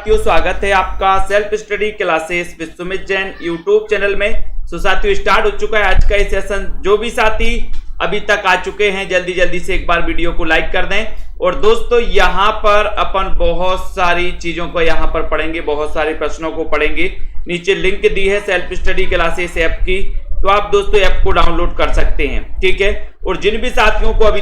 साथियों, स्वागत है आपका self study classes with Sumit Jain YouTube channel में। सो साथियों, स्टार्ट हो चुका है आज का ये सेशन। जो भी साथी अभी तक आ चुके हैं जल्दी से एक बार वीडियो को लाइक कर दें। और दोस्तों, यहाँ पर अपन बहुत सारी चीजों को यहाँ पर पढ़ेंगे, बहुत सारे प्रश्नों को पढ़ेंगे। नीचे लिंक दी है सेल्फ स्टडी क्लासेस ऐप की, तो आप दोस्तों ऐप को डाउनलोड कर सकते हैं, ठीक है। और जिन भी साथियों को अभी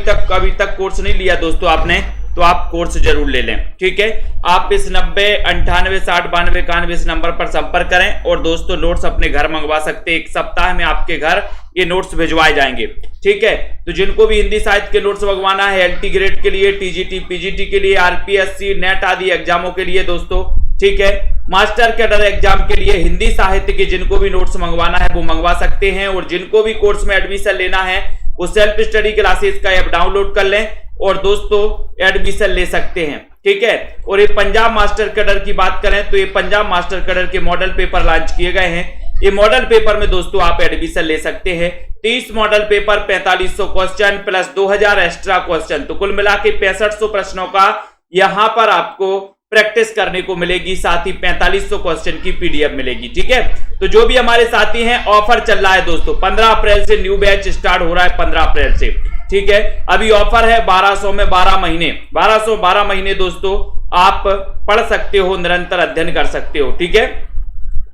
तक कोर्स नहीं लिया दोस्तों आपने, तो आप कोर्स जरूर ले लें, ठीक है। आप इस 90 98 60 92 91 इस नंबर पर संपर्क करें और दोस्तों नोट्स अपने घर मंगवा सकते हैं। एक सप्ताह में आपके घर ये नोट्स भिजवाए जाएंगे, ठीक है। तो जिनको भी हिंदी साहित्य के नोट्स मंगवाना है, एलटी ग्रेड के लिए, टीजीटी पीजीटी के लिए, आरपीएससी नेट आदि एग्जामों के लिए दोस्तों, ठीक है, मास्टर कैडर एग्जाम के लिए हिंदी साहित्य के जिनको भी नोट्स मंगवाना है वो मंगवा सकते हैं। और जिनको भी कोर्स में एडमिशन लेना है वो सेल्फ स्टडी क्लासेस का ऐप डाउनलोड कर लें और दोस्तों एडमिशन ले सकते हैं, ठीक है। और ये पंजाब मास्टर कैडर की बात करें तो ये पंजाब मास्टर कैडर के मॉडल पेपर लॉन्च किए गए हैं। ये मॉडल पेपर में दोस्तों आप एडमिशन ले सकते हैं। 30 model paper, 4500 question plus 2000 extra question, तो कुल मिला के 6500 प्रश्नों का यहां पर आपको प्रैक्टिस करने को मिलेगी। साथ ही 4500 क्वेश्चन की पीडीएफ मिलेगी, ठीक है। तो जो भी हमारे साथी हैं, ऑफर चल रहा है दोस्तों। 15 अप्रैल से न्यू बैच स्टार्ट हो रहा है, 15 अप्रैल से, ठीक है। अभी ऑफर है 1200 में 12 महीने, 1212 महीने दोस्तों आप पढ़ सकते हो, निरंतर अध्ययन कर सकते हो, ठीक है।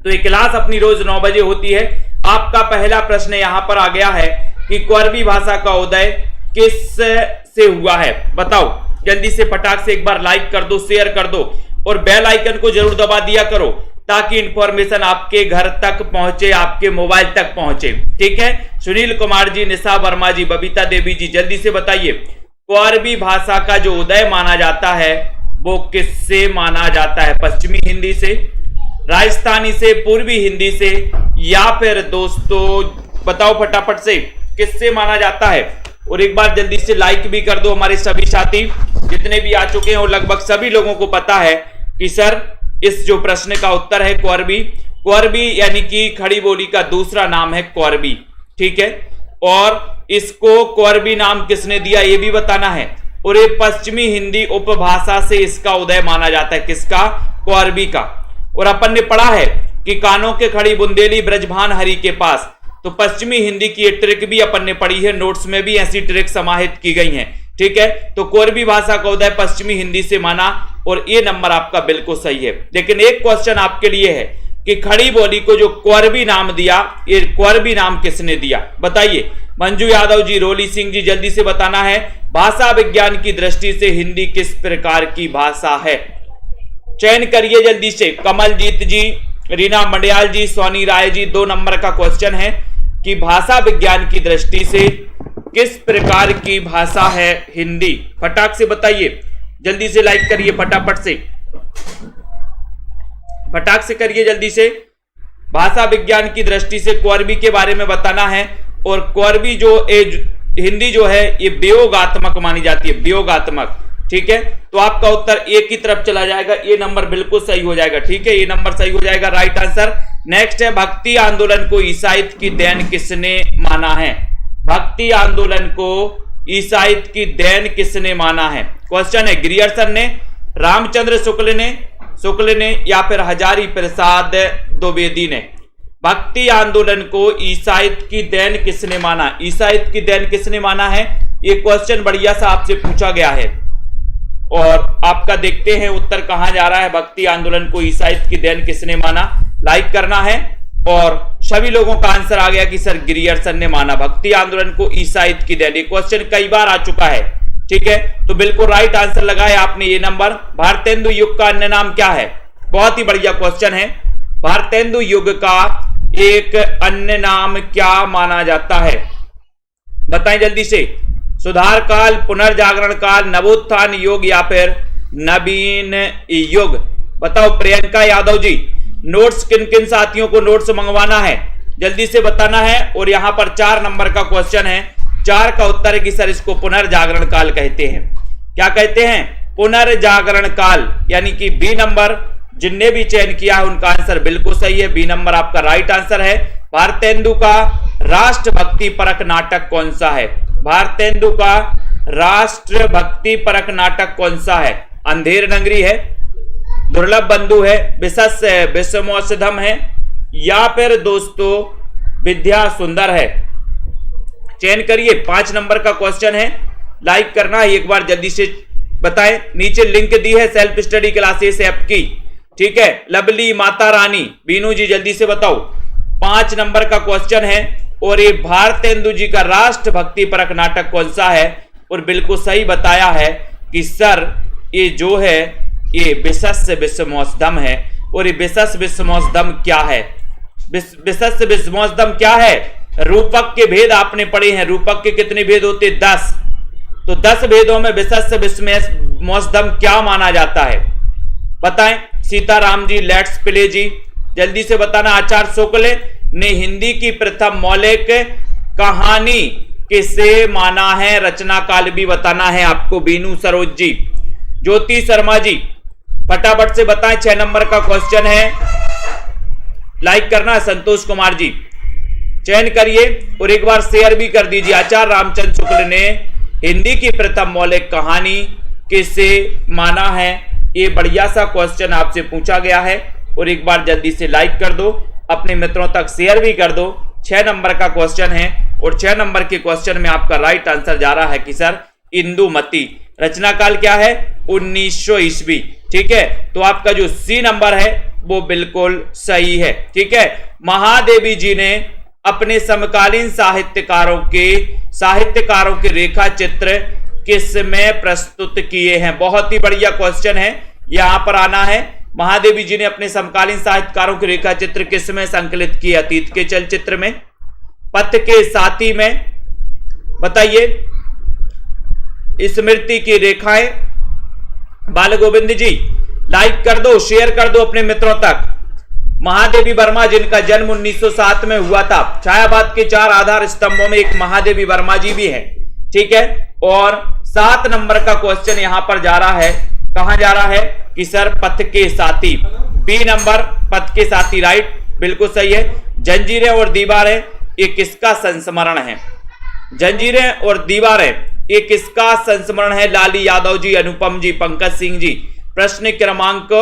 तो ये क्लास अपनी रोज 9 बजे होती है। आपका पहला प्रश्न यहां पर आ गया है कि कोरबी भाषा का उदय किस से हुआ है, बताओ। जल्दी से फटाक से एक बार लाइक कर दो, शेयर कर दो और बेल आइकन को जरूर दबा दिया करो ताकि इंफॉर्मेशन आपके घर तक पहुंचे, आपके मोबाइल तक पहुंचे, ठीक है। सुनील कुमार जी, निशा वर्मा जी, बबीता देवी जी, जल्दी से बताइए कोरबी भाषा का जो उदय माना जाता है वो किससे माना जाता है? पश्चिमी हिंदी से, राजस्थानी से, पूर्वी हिंदी से, या फिर दोस्तों बताओ फटाफट से किससे माना जाता है। और एक बार जल्दी से लाइक भी कर दो हमारे सभी साथी जितने भी आ चुके हैं। और लगभग सभी लोगों को पता है कि सर इस जो प्रश्न का उत्तर है कोरबी। कोरबी यानी कि खड़ी बोली का दूसरा नाम है कोरबी, ठीक है। और इसको कोरबी नाम किसने दिया ये भी बताना है। और ये पश्चिमी हिंदी उपभाषा से इसका उदय माना जाता है, किसका? कोरबी का। और अपन ने पढ़ा है कि कानों के खड़ी बुंदेली ब्रजभान हरि के पास, तो पश्चिमी हिंदी की एक ट्रिक भी अपन ने पढ़ी है, नोट्स में भी ऐसी ट्रिक समाहित की गई हैं, ठीक है। तो कोरबी भाषा का उदय पश्चिमी हिंदी से माना और ये नंबर आपका बिल्कुल सही है। लेकिन एक क्वेश्चन आपके लिए है कि खड़ी बोली को जो कोरबी नाम दिया, ये कोरबी नाम किसने दिया, बताइए। मंजू यादव जी, रोली सिंह जी, जल्दी से बताना है। भाषा विज्ञान की दृष्टि से हिंदी किस प्रकार की भाषा है? चयन करिए जल्दी से। कमलजीत जी, रीना मंडियाल जी, सोनी राय जी, 2 नंबर का क्वेश्चन है कि भाषा विज्ञान की दृष्टि से किस प्रकार की भाषा है हिंदी? फटाक से बताइए, जल्दी से लाइक करिए, फटाक से करिए जल्दी से। भाषा विज्ञान की दृष्टि से कोरबी के बारे में बताना है। और कोरबी जो हिंदी जो है ये वियोगात्मक मानी जाती है, वियोगात्मक, ठीक है। तो आपका उत्तर एक की तरफ चला जाएगा, ये नंबर बिल्कुल सही हो जाएगा, ठीक है। ये नंबर सही हो जाएगा, राइट आंसर। नेक्स्ट है भक्ति आंदोलन को ईसाईत की देन किसने माना है? भक्ति आंदोलन को ईसाईत की देन किसने माना है? क्वेश्चन है ग्रियर्सन ने, रामचंद्र शुक्ल ने या फिर हजारी प्रसाद द्विवेदी ने। भक्ति आंदोलन को ईसाईत की देन किसने माना? ईसाईत की देन किसने माना है? ये क्वेश्चन बढ़िया सा आपसे पूछा गया है और आपका देखते हैं उत्तर कहां जा रहा है। भक्ति आंदोलन को ईसाईत की देन किसने माना? लाइक करना है। और सभी लोगों का आंसर आ गया कि सर ग्रियर्सन ने माना भक्ति आंदोलन को ईसाईत की देन। ये क्वेश्चन कई बार आ चुका है, ठीक है। तो बिल्कुल राइट आंसर लगाया आपने ये नंबर। भारतेंदु युग का अन्य नाम क्या है? बहुत ही बढ़िया क्वेश्चन है। भारतेंदु युग का एक अन्य नाम क्या माना जाता है? बताएं जल्दी से। सुधार काल, पुनर्जागरण काल, नवोत्थान युग या फिर नवीन युग? बताओ प्रियंका यादव जी। नोट्स किन किन साथियों को नोट्स मंगवाना है जल्दी से बताना है। और यहां पर 4 नंबर का क्वेश्चन है। 4 का उत्तर है कि सर इसको पुनर्जागरण काल कहते हैं। क्या कहते हैं? पुनर्जागरण काल, यानी कि बी नंबर जिनने भी चयन किया है उनका आंसर बिल्कुल सही है, बी नंबर आपका राइट आंसर है। भारतेंदु का राष्ट्रभक्ति परक नाटक कौन सा है? भारतेंदु का राष्ट्रभक्ति परक नाटक कौन सा है? अंधेर नगरी है, दुर्लभ बंधु है, विशस है, विषमौषधम है, या फिर दोस्तों विद्या सुंदर है? चयन करिए। 5 नंबर का क्वेश्चन है, लाइक करना है, एक बार जल्दी से बताएं। नीचे लिंक दी है सेल्फ स्टडी क्लासेस ऐप की, ठीक है। लवली, माता रानी, बीनू जी जल्दी से बताओ। 5 नंबर का क्वेश्चन है, और ये भारतेंदु जी का राष्ट्रभक्ति परक नाटक कौन सा है? और बिल्कुल सही बताया है कि सर ये जो है ये विशस्य विषमौषधम है। और ये विशस्य विषमौषधम क्या है? विशस्य विषमौषधम क्या है? रूपक के भेद आपने पढ़े हैं। रूपक के कितने भेद होते? 10। तो 10 भेदों में विशस्य विषमौषधम क्या माना जाता है? बताएं। सीताराम जी, लेट्स प्ले जी, जल्दी से बताना। आचार्य शुक्ल ने हिंदी की प्रथम मौलिक कहानी किसे माना है? रचना काल भी बताना है आपको। बीनू सरोज जी, ज्योति शर्मा जी, फटाफट से बताएं। 6 नंबर का क्वेश्चन है, लाइक करना है। संतोष कुमार जी चयन करिए और एक बार शेयर भी कर दीजिए। आचार्य रामचंद्र शुक्ल ने हिंदी की प्रथम मौलिक कहानी किसे माना है? ये बढ़िया सा क्वेश्चन आपसे पूछा गया है, और एक बार जल्दी से लाइक कर दो, अपने मित्रों तक शेयर भी कर दो। 6 नंबर का क्वेश्चन है, और 6 नंबर के क्वेश्चन में आपका राइट आंसर जा रहा है कि सर इंदुमती। रचना काल क्या है? 1900 ईस्वी, ठीक है। तो आपका जो सी नंबर है वो बिल्कुल सही है, ठीक है। महादेवी जी ने अपने समकालीन साहित्यकारों के रेखा चित्र किसमें प्रस्तुत किए हैं? बहुत ही बढ़िया क्वेश्चन है, यहां पर आना है। महादेवी जी ने अपने समकालीन साहित्यकारों के रेखा चित्र किसमें संकलित किए? अतीत के चलचित्र में, पथ के साथी में, बताइए। स्मृति की रेखाएं, बाल गोविंद जी लाइक कर दो, शेयर कर दो अपने मित्रों तक। महादेवी वर्मा जिनका जन्म 1907 में हुआ था। छायावाद के 4 आधार स्तंभों में एक महादेवी वर्मा जी भी है, ठीक है। और 7 नंबर का क्वेश्चन यहां पर जा रहा है, कहां जा रहा है कि सर पथ के साथी। बी नंबर, पथ के साथी, राइट, बिल्कुल सही है। जंजीरें और दीवारें ये किसका संस्मरण है? जंजीरें और दीवारें ये किसका संस्मरण है? लाली यादव जी, अनुपम जी, पंकज सिंह जी। प्रश्न क्रमांक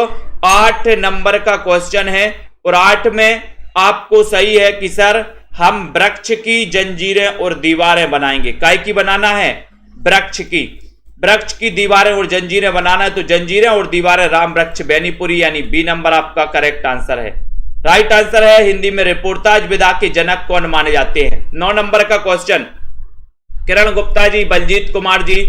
8 नंबर का क्वेश्चन है, और 8 में आपको सही है कि सर हम वृक्ष की जंजीरें और दीवारें बनाएंगे। काय की बनाना है? वृक्ष की दीवारें और जंजीरें बनाना है। तो जंजीरें और दीवारें राम वृक्ष बेनीपुरी, यानी बी नंबर आपका करेक्ट आंसर है। राइट आंसर है। हिंदी में रिपोर्टाज विधा के जनक कौन माने जाते हैं? 9 नंबर का क्वेश्चन, किरण गुप्ता जी, बलजीत कुमार जी,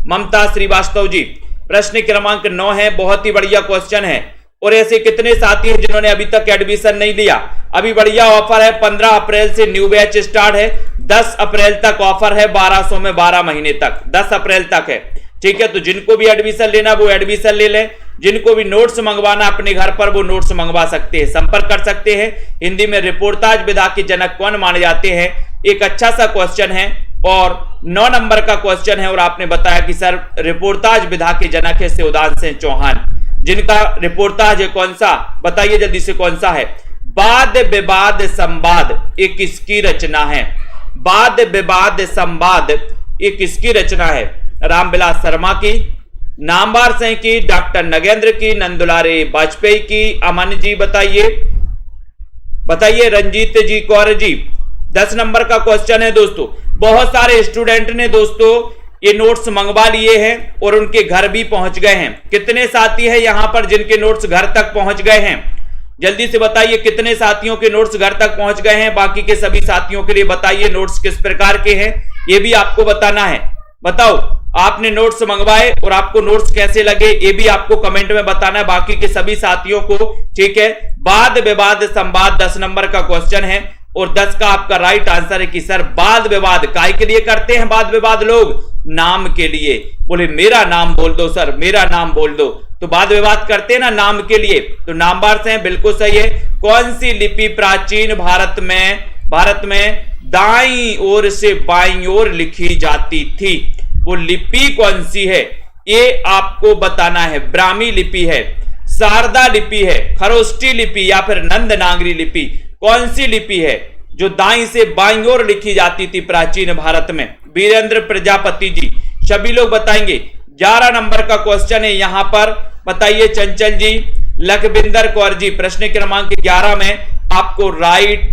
ममता श्रीवास्तव जी। प्रश्न क्रमांक 9 है, बहुत ही बढ़िया क्वेश्चन है। और ऐसे कितने साथी हैं जिन्होंने अभी तक एडमिशन नहीं लिया? अभी बढ़िया ऑफर है, 15 अप्रैल से न्यू बैच स्टार्ट है, 10 अप्रैल तक ऑफर है, 1200 में 12 महीने तक, 10 अप्रैल तक है, ठीक है। तो जिनको भी एडमिशन लेना वो एडमिशन ले लें। जिनको भी नोट्स मंगवाना अपने घर पर वो नोट्स मंगवा सकते हैं, संपर्क कर सकते हैं। हिंदी में रिपोर्टाज विधा के जनक कौन माने जाते हैं? एक अच्छा सा क्वेश्चन है, और 9 नंबर का क्वेश्चन है। और आपने बताया कि सर रिपोर्टाज विधा के जनक है शिवदान सिंह चौहान, जिनका रिपोर्टाज है कौन सा? बताइए जल्दी से, कौन सा है? वाद विवाद संवाद ये किसकी रचना है? वाद विवाद संवाद ये किसकी रचना है? रामविलास शर्मा की, नामवर सिंह की, डॉक्टर नगेंद्र की, नंदुलारे वाजपेयी की, अमन जी बताइए, रंजीत जी कौर जी। 10 नंबर का क्वेश्चन है दोस्तों। बहुत सारे स्टूडेंट ने दोस्तों ये नोट्स मंगवा लिए हैं और उनके घर भी पहुंच गए हैं। कितने साथी हैं यहां पर जिनके नोट्स घर तक पहुंच गए हैं? जल्दी से बताइए, कितने साथियों के नोट्स घर तक पहुंच गए हैं? बाकी के सभी साथियों के लिए बताइए नोट्स किस प्रकार के हैं, ये भी आपको बताना है। बताओ, आपने नोट्स मंगवाए और आपको नोट्स कैसे लगे, ये भी आपको कमेंट में बताना है बाकी के सभी साथियों को, ठीक है। वाद विवाद संवाद 10 नंबर का क्वेश्चन है, और 10 का आपका राइट आंसर है कि सर वाद विवाद काय के लिए करते हैं? वाद विवाद लोग नाम के लिए। बोले मेरा नाम बोल दो सर, मेरा नाम बोल दो, तो वाद विवाद करते हैं ना नाम के लिए। तो नामवार से बिल्कुल सही है। कौन सी लिपि प्राचीन भारत में दाईं ओर से बाईं ओर लिखी जाती थी? वो लिपि कौन सी है ये आपको बताना है। ब्राह्मी लिपि है, शारदा लिपि है, खरोष्टी लिपि या फिर नंदनागरी लिपि? कौन सी लिपि है जो दाईं से बाईं ओर लिखी जाती थी प्राचीन भारत में? वीरेंद्र प्रजापति जी, सभी लोग बताएंगे। 11 नंबर का क्वेश्चन है यहां पर, बताइए चंचल जी, लखविंदर कौर जी, प्रश्न क्रमांक 11 में आपको राइट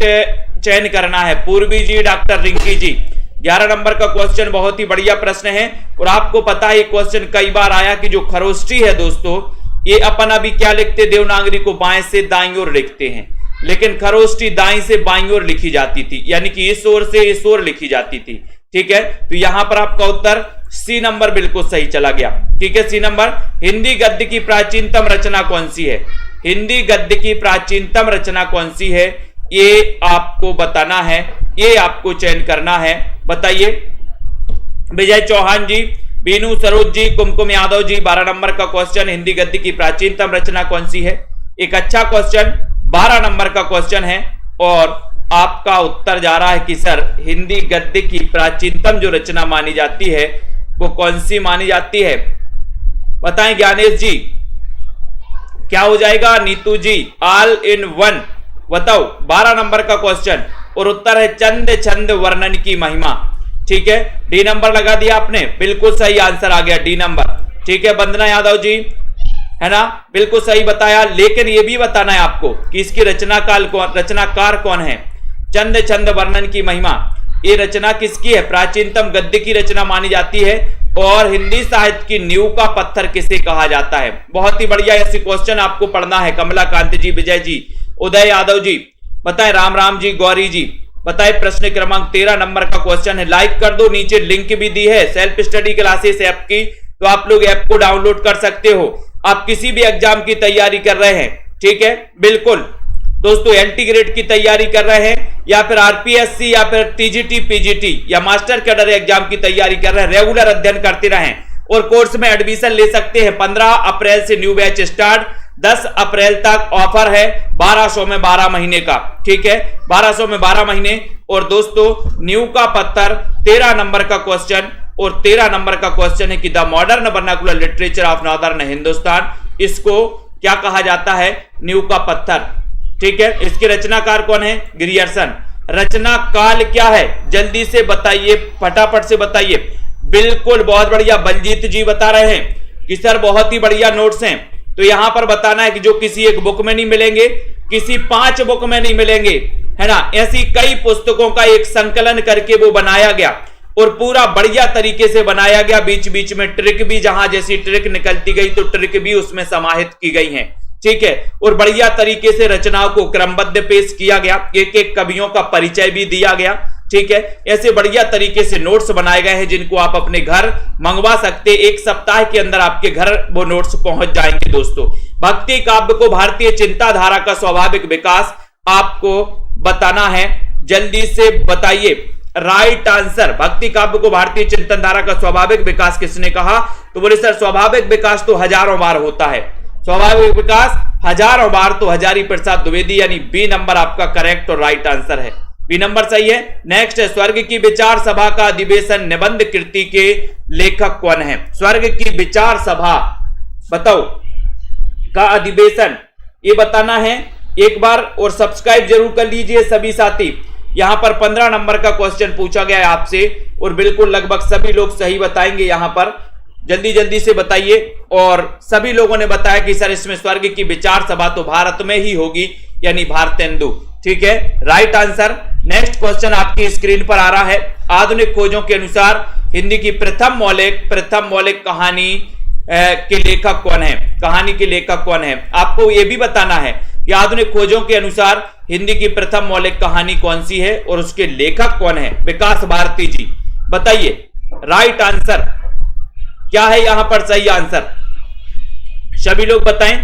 चयन करना है। पूर्वी जी, डॉक्टर रिंकी जी, 11 नंबर का क्वेश्चन बहुत ही बढ़िया प्रश्न है। और आपको पता है क्वेश्चन कई बार आया कि जो खरोष्टी है दोस्तों, ये अपन अभी क्या लिखते, देवनागरी को बाएं से दाईं ओर लिखते हैं, लेकिन खरोष्टी दाईं से बाईं ओर लिखी जाती थी, यानी कि इस ओर से इस ओर लिखी जाती थी। ठीक है, तो यहां पर आपका उत्तर सी नंबर बिल्कुल सही चला गया। ठीक है, सी नंबर। हिंदी गद्य की प्राचीनतम रचना कौन सी है? हिंदी गद्य की प्राचीनतम रचना कौन सी है, ये आपको बताना है, ये आपको चयन करना है। बताइए। विजय चौहान जी, बीनू सरोज जी, कुमकुम यादव जी, 12 नंबर का क्वेश्चन, हिंदी गद्य की प्राचीनतम रचना कौन सी है? एक अच्छा क्वेश्चन, 12 नंबर का क्वेश्चन है और आपका उत्तर जा रहा है कि सर हिंदी गद्य की प्राचीनतम जो रचना मानी जाती है वो कौन सी मानी जाती है? बताएं ज्ञानेश जी, क्या हो जाएगा? नीतू जी, ऑल इन वन बताओ। 12 नंबर का क्वेश्चन और उत्तर है चंद छंद वर्णन की महिमा। ठीक है, डी नंबर लगा दिया आपने, बिल्कुल सही आंसर आ गया, डी नंबर। ठीक है, वंदना यादव जी, है ना, बिल्कुल सही बताया। लेकिन यह भी बताना है आपको कि इसकी रचनाकार कौन है। चंद छंद वर्णन की महिमा, ये रचना किसकी है? प्राचीनतम गद्य की रचना मानी जाती है। और हिंदी साहित्य की नींव का पत्थर किसे कहा जाता है? बहुत ही बढ़िया ऐसी क्वेश्चन आपको पढ़ना है। कमला कांति जी, विजय जी, उदय यादव जी, बताएं। राम राम जी, गौरी जी, बताएं। प्रश्न क्रमांक 13 नंबर का क्वेश्चन है। लाइक कर दो, नीचे लिंक भी दी है सेल्फ स्टडी क्लासेस ऐप की, तो आप लोग ऐप को डाउनलोड कर सकते हो। आप किसी भी एग्जाम की तैयारी कर रहे हैं, ठीक है, बिल्कुल दोस्तों, एलटी ग्रेड की तैयारी कर रहे हैं या फिर आरपीएससी या फिर टीजीटी, पीजीटी या मास्टर कैडर एग्जाम की तैयारी कर रहे हैं, रेगुलर अध्ययन करते रहें और कोर्स में एडमिशन ले सकते हैं। 15 अप्रैल से न्यू बैच स्टार्ट, 10 अप्रैल तक ऑफर है 1200 में 12 महीने का। ठीक है, 1200 में 12 महीने। और दोस्तों न्यू का पत्थर 13 नंबर का क्वेश्चन, और 13 नंबर का क्वेश्चन है कि the modern vernacular literature of northern Hindustan, इसको क्या कहा जाता है? न्यू का पत्थर। ठीक है, इसके रचनाकार कौन है? ग्रियर्सन। रचना काल क्या है? जल्दी से बताइए, फटाफट से बताइए। बिल्कुल, बहुत बढ़िया, बलजीत जी बता रहे हैं कि सर बहुत ही बढ़िया नोट्स हैं। तो यहां पर बताना है कि जो किसी एक बुक में नहीं मिलेंगे, किसी 5 बुक में नहीं मिलेंगे, है ना, ऐसी कई पुस्तकों का एक संकलन करके वो बनाया गया और पूरा बढ़िया तरीके से बनाया गया। बीच बीच में ट्रिक भी, जहां जैसी ट्रिक निकलती गई तो ट्रिक भी उसमें समाहित की गई हैं। ठीक है, और बढ़िया तरीके से रचनाओं को क्रमबद्ध पेश किया गया, एक एक कवियों का परिचय भी दिया गया। ठीक है, ऐसे बढ़िया तरीके से नोट्स बनाए गए हैं जिनको आप अपने घर मंगवा सकते, 1 सप्ताह के अंदर आपके घर वो नोट्स पहुंच जाएंगे। दोस्तों, भक्ति काव्य को भारतीय चिंताधारा का स्वाभाविक विकास आपको बताना है, जल्दी से बताइए। राइट आंसर, भक्ति काव्य को भारतीय चिंतन धारा का स्वाभाविक विकास किसने कहा? तो बोले सर स्वाभाविक विकास तो हजारों बार होता है, स्वाभाविक विकास हजारों बार तो हजारी प्रसाद द्विवेदी, यानी बी नंबर आपका करेक्ट और राइट आंसर है, बी नंबर सही है। नेक्स्ट है, स्वर्ग की विचार सभा का अधिवेशन निबंध कृति के लेखक कौन है? स्वर्ग की विचार सभा बताओ का अधिवेशन, ये बताना है एक बार, और सब्सक्राइब जरूर कर लीजिए सभी साथी। यहां पर 15 नंबर का क्वेश्चन पूछा गया है आपसे और बिल्कुल लगभग सभी लोग सही बताएंगे। यहां पर जल्दी जल्दी से बताइए। और सभी लोगों ने बताया कि सर इसमें स्वर्ग की विचार सभा तो भारत में ही होगी, यानी भारतेंदु। ठीक है, राइट आंसर। नेक्स्ट क्वेश्चन आपकी स्क्रीन पर आ रहा है। आधुनिक खोजों के अनुसार हिंदी की प्रथम मौलिक कहानी के लेखक कौन है? कहानी के लेखक कौन है? आपको यह भी बताना है कि आधुनिक खोजों के अनुसार हिंदी की प्रथम मौलिक कहानी कौन सी है और उसके लेखक कौन है? विकास भारती जी, बताइए राइट आंसर क्या है यहां पर सही आंसर? सभी लोग बताएं।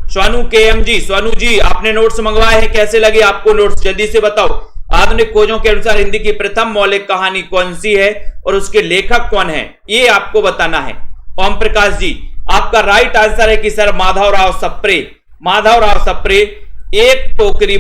स्वानु केएम जी, स्वानु जी आपने नोट्स मंगवाए हैं, कैसे लगे आपको नोट्स? जल्दी से बताओ। आधुनिक खोजों के अनुसार हिंदी की प्रथम मौलिक कहानी कौन सी है और उसके लेखक कौन है, ये आपको बताना है। ओम प्रकाश जी, आपका राइट आंसर है कि सर माधवराव सप्रे। माधवराव सप्रे, एक टोकरी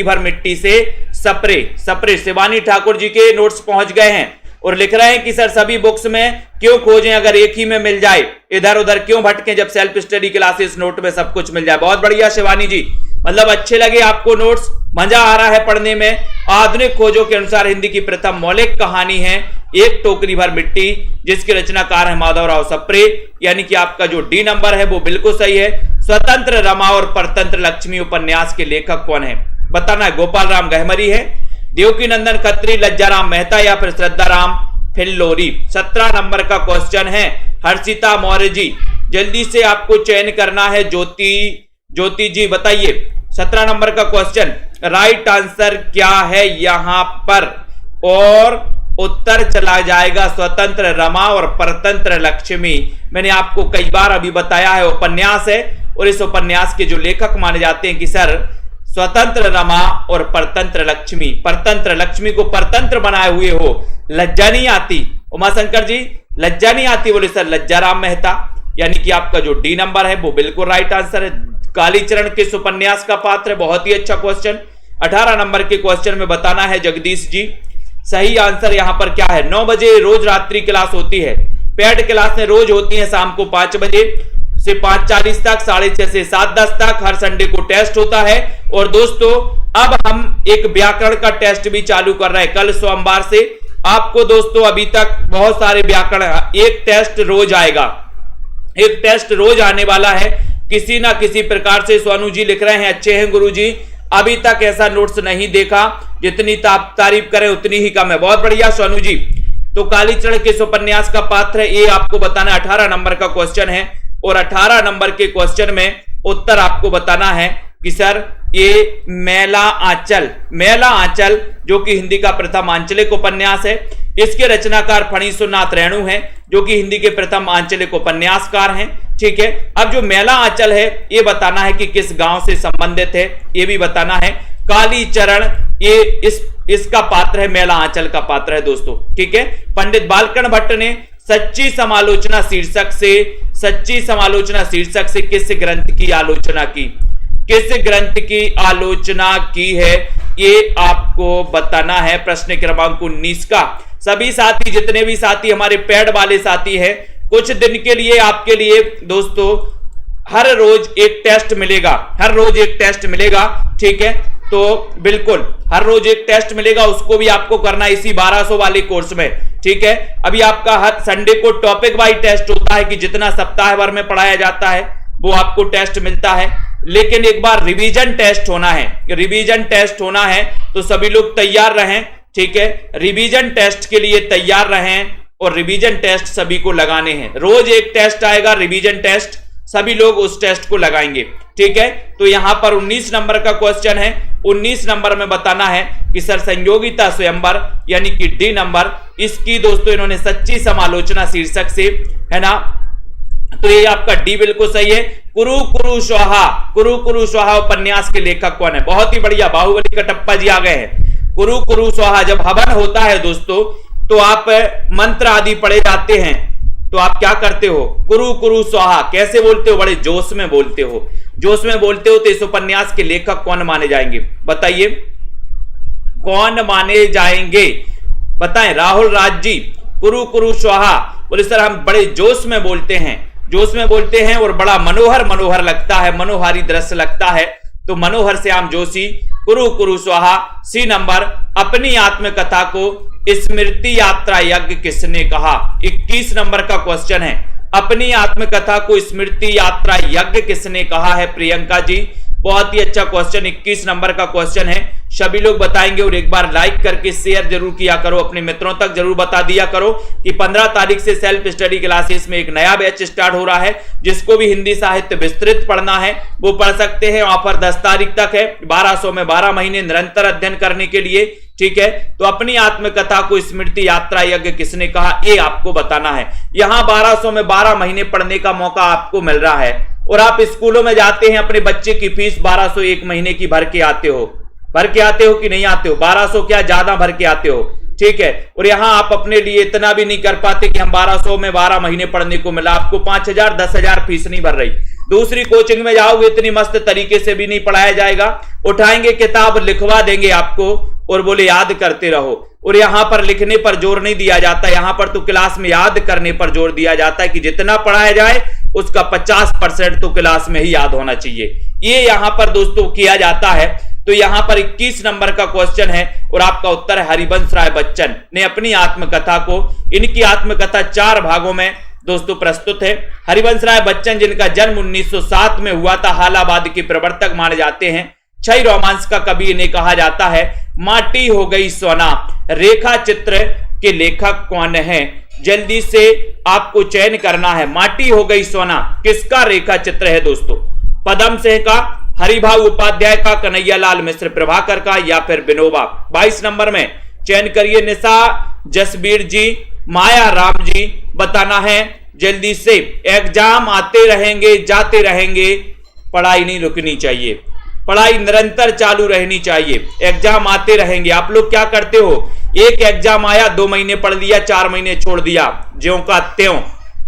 भर मिट्टी से सप्रे। शिवानी ठाकुर जी के नोट्स पहुंच गए हैं और लिख रहे हैं कि सर सभी बुक्स में क्यों खोजें अगर एक ही में मिल जाए, इधर उधर क्यों भटकें जब सेल्फ स्टडी क्लासेस नोट में सब कुछ मिल जाए। बहुत बढ़िया शिवानी जी, मतलब अच्छे लगे आपको नोट्स, मजा आ रहा है पढ़ने में। आधुनिक खोजों के अनुसार हिंदी की प्रथम मौलिक कहानी है एक टोकरी भर मिट्टी, जिसके रचनाकार है माधवराव सप्रे, यानी कि आपका जो डी नंबर है वो बिल्कुल सही है। स्वतंत्र रमा और परतंत्र लक्ष्मी उपन्यास के लेखक कौन है? बताना है। गोपाल राम गहमरी है, देवकी नंदन खत्री, लज्जाराम मेहता या फिर श्रद्धाराम फिल्लोरी। 17 नंबर का क्वेश्चन है हर्षिता मौर्य जी, जल्दी से आपको चयन करना है। ज्योति जी बताइए 17 नंबर का क्वेश्चन राइट आंसर क्या है यहां पर, और उत्तर चला जाएगा स्वतंत्र रमा और परतंत्र लक्ष्मी। मैंने आपको कई बार अभी बताया है उपन्यास है, और इस उपन्यास के जो लेखक माने जाते हैं कि सर स्वतंत्र रमा और परतंत्र लक्ष्मी। परतंत्र लक्ष्मी को परतंत्र बनाए हुए हो, लज्जा नहीं आती उमाशंकर जी, लज्जा नहीं आती, बोले सर लज्जाराम मेहता, यानी कि आपका जो डी नंबर है वो बिल्कुल राइट आंसर है। कालीचरण किस उपन्यास का पात्र है? बहुत ही अच्छा क्वेश्चन। 18 नंबर के क्वेश्चन में बताना है जगदीश जी। सही आंसर यहां पर क्या है? 9 बजे रोज रात्रि क्लास होती है। पेड क्लास में रोज होती है शाम को 5 बजे से 5:40 तक, 6:30 से 7:10 तक। हर संडे को टेस्ट होता है। और दोस्तों अब हम एक व्याकरण का टेस्ट भी चालू कर रहे हैं कल सोमवार से। आपको दोस्तों अभी तक बहुत सारे व्याकरण, एक टेस्ट रोज आएगा, एक टेस्ट रोज आने वाला है किसी ना किसी प्रकार से। सोनू जी लिख रहे हैं अच्छे हैं गुरुजी, अभी तक ऐसा नोट्स नहीं देखा, जितनी तारीफ करें उतनी ही कम है। बहुत बढ़िया सोनू जी। तो कालीचरण किस उपन्यास का पात्र है ये आपको बताना है। 18 नंबर का क्वेश्चन है, और 18 नंबर के क्वेश्चन में उत्तर आपको बताना है कि सर ये मेला आंचल, मेला आंचल जो कि हिंदी का प्रथम आंचलिक उपन्यास है। इसके रचनाकार फणीसुरनाथ रेणु हैं, जो कि हिंदी के प्रथम आंचलिक उपन्यासकार हैं। ठीक है, अब जो मेला आंचल है ये बताना है कि किस गांव से संबंधित है, ये भी बताना है। कालीचरण ये इसका पात्र है, मेला आंचल का पात्र है दोस्तों। ठीक है, पंडित बालकन भट्ट ने सच्ची समालोचना शीर्षक से किस ग्रंथ की आलोचना की, किस ग्रंथ की आलोचना की है ये आपको बताना है। प्रश्न क्रमांक 19 का। सभी साथी, जितने भी साथी हमारे पेड वाले साथी हैं, कुछ दिन के लिए आपके लिए दोस्तों हर रोज एक टेस्ट मिलेगा, हर रोज एक टेस्ट मिलेगा। ठीक है, तो बिल्कुल हर रोज एक टेस्ट मिलेगा, उसको भी आपको करना इसी 1200 वाले कोर्स में। ठीक है, अभी आपका हर संडे को टॉपिक वाइज टेस्ट होता है कि जितना सप्ताह भर में पढ़ाया जाता है वो आपको टेस्ट मिलता है, लेकिन एक बार रिवीजन टेस्ट होना है, रिवीजन टेस्ट होना है, तो सभी लोग तैयार रहें। ठीक है, रिवीजन टेस्ट के लिए तैयार रहें, और रिवीजन टेस्ट सभी को लगाने हैं। रोज एक टेस्ट आएगा रिवीजन टेस्ट, सभी लोग उस टेस्ट को लगाएंगे। ठीक है, तो यहां पर 19 नंबर का क्वेश्चन है। 19 नंबर में बताना है कि सर संयोगिता स्वयंवर यानी कि डी नंबर, इसकी दोस्तों इन्होंने सच्ची समालोचना शीर्षक से, है ना, तो ये आपका डी बिल्कुल सही है। कुरु कुरु स्वाहा उपन्यास के लेखक कौन है? बहुत ही बढ़िया, बाहुबली कटप्पा जी आ गए हैं। कुरु कुरु स्वाहा, जब हवन होता है दोस्तों तो आप मंत्र आदि पढ़े जाते हैं, तो आप क्या करते हो? कुरु कुरु स्वाहा कैसे बोलते हो? बड़े जोश में बोलते हो, जोश में बोलते हो। तो इस उपन्यास के लेखक कौन माने जाएंगे? बताइए कौन माने जाएंगे, बताएं। राहुल राज जी, कुरु कुरु स्वाहा, बोले सर हम बड़े जोश में बोलते हैं, जोश में बोलते हैं और बड़ा मनोहर लगता है, मनोहारी दृश्य लगता है। तो मनोहर श्याम जोशी, कुरु कुरु स्वाहा। सी नंबर, अपनी आत्मकथा को स्मृति यात्रा यज्ञ किसने कहा? 21 नंबर का क्वेश्चन है। अपनी आत्मकथा को स्मृति यात्रा यज्ञ किसने कहा है? प्रियंका जी, बहुत ही अच्छा क्वेश्चन, 21 नंबर का क्वेश्चन है। सभी लोग बताएंगे, और एक बार लाइक करके शेयर जरूर किया करो, अपने मित्रों तक जरूर बता दिया करो कि 15 तारीख से सेल्फ स्टडी क्लासेस में एक नया बैच स्टार्ट हो रहा है। जिसको भी हिंदी साहित्य विस्तृत पढ़ना है वो पढ़ सकते हैं। ऑफर 10 तारीख तक है। 1200 में 12 महीने निरंतर अध्ययन करने के लिए। ठीक है, तो अपनी आत्मकथा को स्मृति यात्रा यज्ञ किसने कहा ये आपको बताना है। यहां 1200 में 12 महीने पढ़ने का मौका आपको मिल रहा है, और आप स्कूलों में जाते हैं, अपने बच्चे की फीस 1200 एक महीने की भर के आते हो, भर के आते हो कि नहीं आते हो? 1200 क्या ज्यादा भर के आते हो। ठीक है, और यहां आप अपने लिए इतना भी नहीं कर पाते कि हम 1200 में 12 महीने पढ़ने को मिला, आपको 5000 10,000 फीस नहीं भर रही। दूसरी कोचिंग में जाओगे इतनी मस्त तरीके से भी नहीं पढ़ाया जाएगा, उठाएंगे किताब लिखवा देंगे आपको और बोले याद करते रहो। और यहां पर लिखने पर जोर नहीं दिया जाता, यहां पर तो क्लास में याद करने पर जोर दिया जाता है कि जितना पढ़ाया जाए उसका 50% तो क्लास में ही याद होना चाहिए। ये यहां पर दोस्तों किया जाता है। तो यहां पर 21 नंबर का क्वेश्चन है और आपका उत्तर है हरिवंश राय बच्चन ने अपनी आत्मकथा को, इनकी आत्मकथा 4 भागों में दोस्तों प्रस्तुत है। हरिवंश राय बच्चन जिनका जन्म 1907 में हुआ था, हालाबाद के प्रवर्तक माने जाते हैं। क्षय रोमांस का कवि इन्हें कहा जाता है। माटी हो गई सोना रेखा चित्र के लेखक कौन है? जल्दी से आपको चयन करना है। माटी हो गई सोना किसका रेखा चित्र है दोस्तों? पदम सिंह का, हरिभाऊ उपाध्याय का, कन्हैयालाल मिश्र प्रभाकर का या फिर विनोबा? 22 नंबर में चयन करिए। निशा जसबीर जी, माया राम जी, बताना है जल्दी से। एग्जाम आते रहेंगे जाते रहेंगे, पढ़ाई नहीं रुकनी चाहिए, पढ़ाई निरंतर चालू रहनी चाहिए। एग्जाम आते रहेंगे। आप लोग क्या करते हो, एक एग्जाम आया 2 महीने पढ़ लिया, 4 महीने छोड़ दिया, ज्यों का त्यों।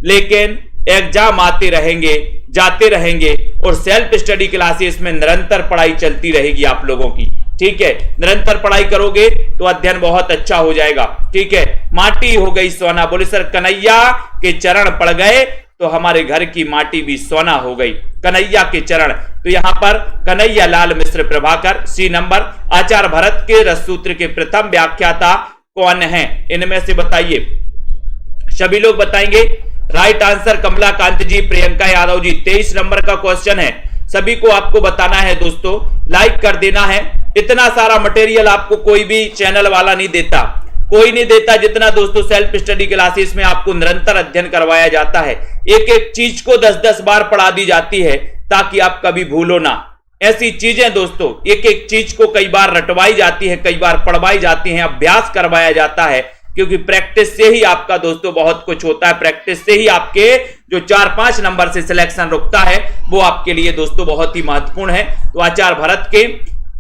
लेकिन एग्जाम आते रहेंगे जाते रहेंगे और सेल्फ स्टडी क्लासेस में निरंतर पढ़ाई चलती रहेगी आप लोगों की। ठीक है, निरंतर पढ़ाई करोगे तो अध्ययन बहुत अच्छा हो जाएगा। ठीक है, माटी हो गई सोना, बोले सर कन्हैया के चरण पड़ गए तो हमारे घर की माटी भी सोना हो गई, कन्हैया के चरण। तो यहां पर कन्हैयालाल मिश्र प्रभाकर। सी नंबर, आचार्य भरत के रससूत्र के प्रथम व्याख्याता कौन है? इनमें से बताइए, सभी लोग बताएंगे। राइट आंसर कमलाकांत जी, प्रियंका यादव जी। 23 नंबर का क्वेश्चन है, सभी को आपको बताना है दोस्तों, लाइक कर देना है। इतना सारा मटेरियल आपको कोई भी चैनल वाला नहीं देता, कोई नहीं देता जितना दोस्तों सेल्फ स्टडी क्लासेस में आपको निरंतर अध्ययन करवाया जाता है। एक एक चीज को 10-10 बार पढ़ा दी जाती है ताकि आप कभी भूलो ना। ऐसी चीजें दोस्तों, एक एक चीज को कई बार रटवाई जाती है, कई बार पढ़वाई जाती है, अभ्यास करवाया जाता है, क्योंकि प्रैक्टिस से ही आपका दोस्तों बहुत कुछ होता है। प्रैक्टिस से ही आपके जो 4-5 नंबर से सिलेक्शन रुकता है वो आपके लिए दोस्तों बहुत ही महत्वपूर्ण है। तो आचार्य भरत के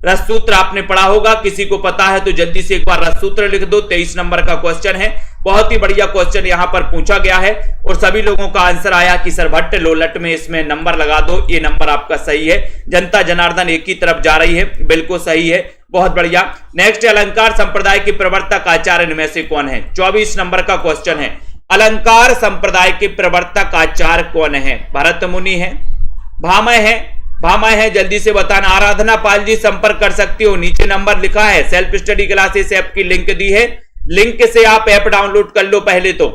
रससूत्र आपने पढ़ा होगा, किसी को पता है तो जल्दी से एक बार रससूत्र लिख दो। 23 नंबर का क्वेश्चन है, बहुत ही बढ़िया क्वेश्चन यहां पर पूछा गया है और सभी लोगों का आंसर आया कि सर भट्ट लोलट में इसमें नंबर लगा दो। ये नंबर आपका सही है। जनता जनार्दन एक ही तरफ जा रही है, बिल्कुल सही है, बहुत बढ़िया। नेक्स्ट, अलंकार संप्रदाय के प्रवर्तक आचार्य इनमें से कौन है? 24 नंबर का क्वेश्चन है, अलंकार संप्रदाय के प्रवर्तक आचार्य कौन है? भरत मुनि है, भामह है, भामह है, जल्दी से बताना। आराधना पाल जी संपर्क कर सकती हो, नीचे नंबर लिखा है। सेल्फ स्टडी क्लासेस ऐप की लिंक दी है, लिंक से आप ऐप डाउनलोड कर लो पहले तो।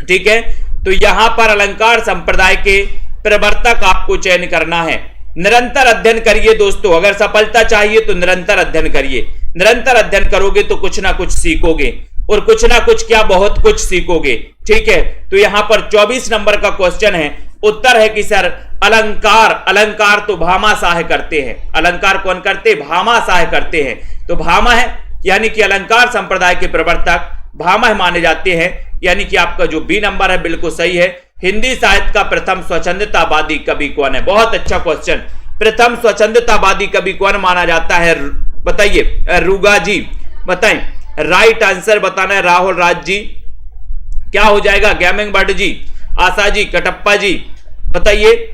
ठीक है, तो यहां पर अलंकार संप्रदाय के प्रवर्तक आपको चयन करना है। निरंतर अध्ययन करिए दोस्तों, अगर सफलता चाहिए तो निरंतर अध्ययन करिए। निरंतर अध्ययन करोगे तो कुछ ना कुछ सीखोगे और कुछ ना कुछ क्या, बहुत कुछ सीखोगे। ठीक है, तो यहां पर 24 नंबर का क्वेश्चन है, उत्तर है कि सर अलंकार, अलंकार तो भामा शाह करते हैं। अलंकार कौन करते? भामा शाह करते हैं। तो भामा है यानी कि अलंकार संप्रदाय के प्रवर्तक भामा माने जाते हैं, यानी कि आपका जो बी नंबर है बिल्कुल सही है। हिंदी साहित्य का प्रथम स्वच्छंदतावादी कवि कौन है? बहुत अच्छा क्वेश्चन। प्रथम स्वच्छंदतावादी कवि कौन माना जाता है? बताइए, रुगा जी बताएं। राइट आंसर बताना है राहुल राज जी। क्या हो जाएगा? गेमिंग बर्ड जी, आशा जी, कटप्पा जी, बताइए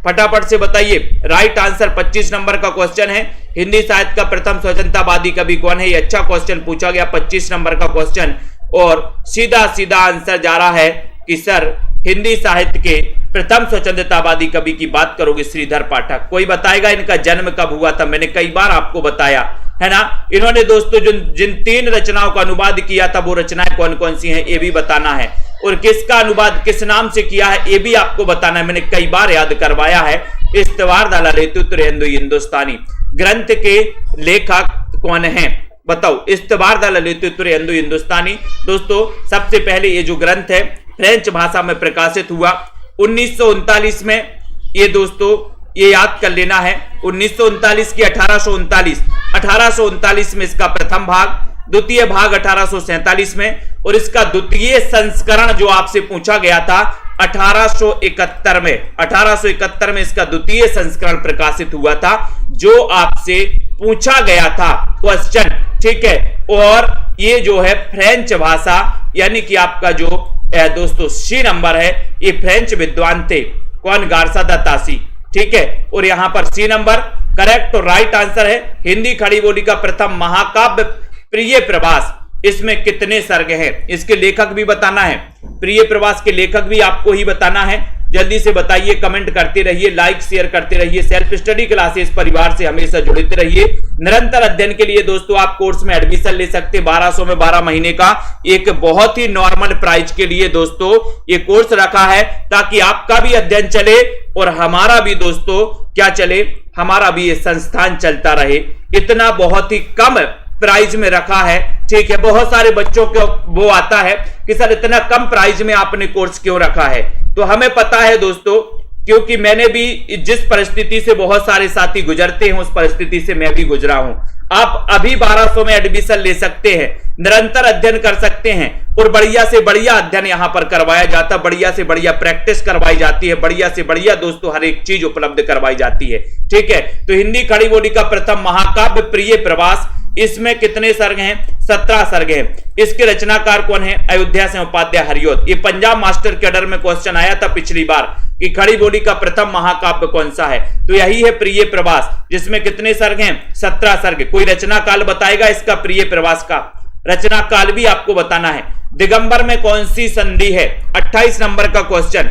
फटाफट से बताइए। राइट आंसर 25 नंबर का क्वेश्चन है, हिंदी साहित्य का प्रथम स्वतंत्रतावादी कवि कौन है? ये अच्छा क्वेश्चन पूछा गया, 25 नंबर का क्वेश्चन। और सीधा सीधा आंसर जा रहा है कि सर हिंदी साहित्य के प्रथम स्वतंत्रतावादी कवि की बात करोगे श्रीधर पाठक। कोई बताएगा इनका जन्म कब हुआ था? मैंने कई बार आपको बताया है ना। इन्होंने दोस्तों जिन 3 रचनाओं का अनुवाद किया था वो रचनाएं कौन कौन सी हैं ये भी बताना है, और किसका अनुवाद किस नाम से किया है ये भी आपको बताना है। मैंने कई बार याद करवाया है। इस्तवार दाला लेतुत्र हिंदुस्तानी ग्रंथ के लेखक कौन है? बताओ, इस्तवार दाला लेतुत्र हिंदुस्तानी। दोस्तों सबसे पहले ये जो ग्रंथ है फ्रेंच भाषा में प्रकाशित हुआ 1939 में। ये दोस्तों ये याद कर लेना है, 1939 की 1839 में इसका प्रथम भाग, द्वितीय भाग 1847 में, और इसका द्वितीय संस्करण जो आपसे पूछा गया था 1871 में। 1871 में इसका द्वितीय संस्करण प्रकाशित हुआ था जो आपसे पूछा गया था क्वेश्चन। ठीक है, और ये जो है फ्रेंच भाषा यानी कि आपका जो दोस्तों सी नंबर है, ये फ्रेंच विद्वान थे। कौन? गार्सा दा तासी। ठीक है, और यहां पर सी नंबर करेक्ट और राइट आंसर है। हिंदी खड़ी बोली का प्रथम महाकाव्य प्रिय प्रवास, इसमें कितने सर्ग हैं, इसके लेखक भी बताना है। प्रिय प्रवास के लेखक भी आपको ही बताना है। जल्दी से बताइए, कमेंट करते रहिए, लाइक शेयर करते रहिए। सेल्फ स्टडी क्लासेस परिवार से हमेशा जुड़े रहिए। निरंतर अध्ययन के लिए दोस्तों आप कोर्स में एडमिशन ले सकते हैं 1200 में 12 महीने का एक बहुत ही नॉर्मल प्राइस के लिए दोस्तों ये कोर्स रखा है, ताकि आपका भी अध्ययन चले और हमारा भी दोस्तों क्या चले, हमारा भी ये संस्थान चलता रहे। इतना बहुत ही कम प्राइस में रखा है, ठीक है। बहुत सारे बच्चों को वो आता है कि सर इतना कम प्राइस में आपने कोर्स क्यों रखा है, तो हमें पता है दोस्तों, क्योंकि मैंने भी जिस परिस्थिति से बहुत सारे साथी गुजरते हैं उस परिस्थिति से मैं भी गुजरा हूं। आप अभी 1200 में एडमिशन ले सकते हैं, निरंतर अध्ययन कर सकते हैं और बढ़िया से बढ़िया अध्ययन यहां पर करवाया जाता है, बढ़िया से बढ़िया प्रैक्टिस करवाई जाती है, बढ़िया से बढ़िया दोस्तों हर एक चीज उपलब्ध करवाई जाती है, ठीक है। तो हिंदी खड़ी बोली का प्रथम महाकाव्य प्रिय प्रवास, इसमें कितने सर्ग हैं? 17 सर्ग हैं। इसके रचनाकार कौन है? अयोध्या से उपाध्याय हरिऔध। ये पंजाब मास्टर कैडर में क्वेश्चन आया था पिछली बार कि खड़ी बोली का प्रथम महाकाव्य कौन सा है, तो यही है प्रिय प्रवास, जिसमें कितने सर्ग हैं? 17 सर्ग। कोई रचना काल बताएगा इसका? प्रिय प्रवास का रचना काल भी आपको बताना है। दिगंबर में कौन सी संधि है? 28 नंबर का क्वेश्चन,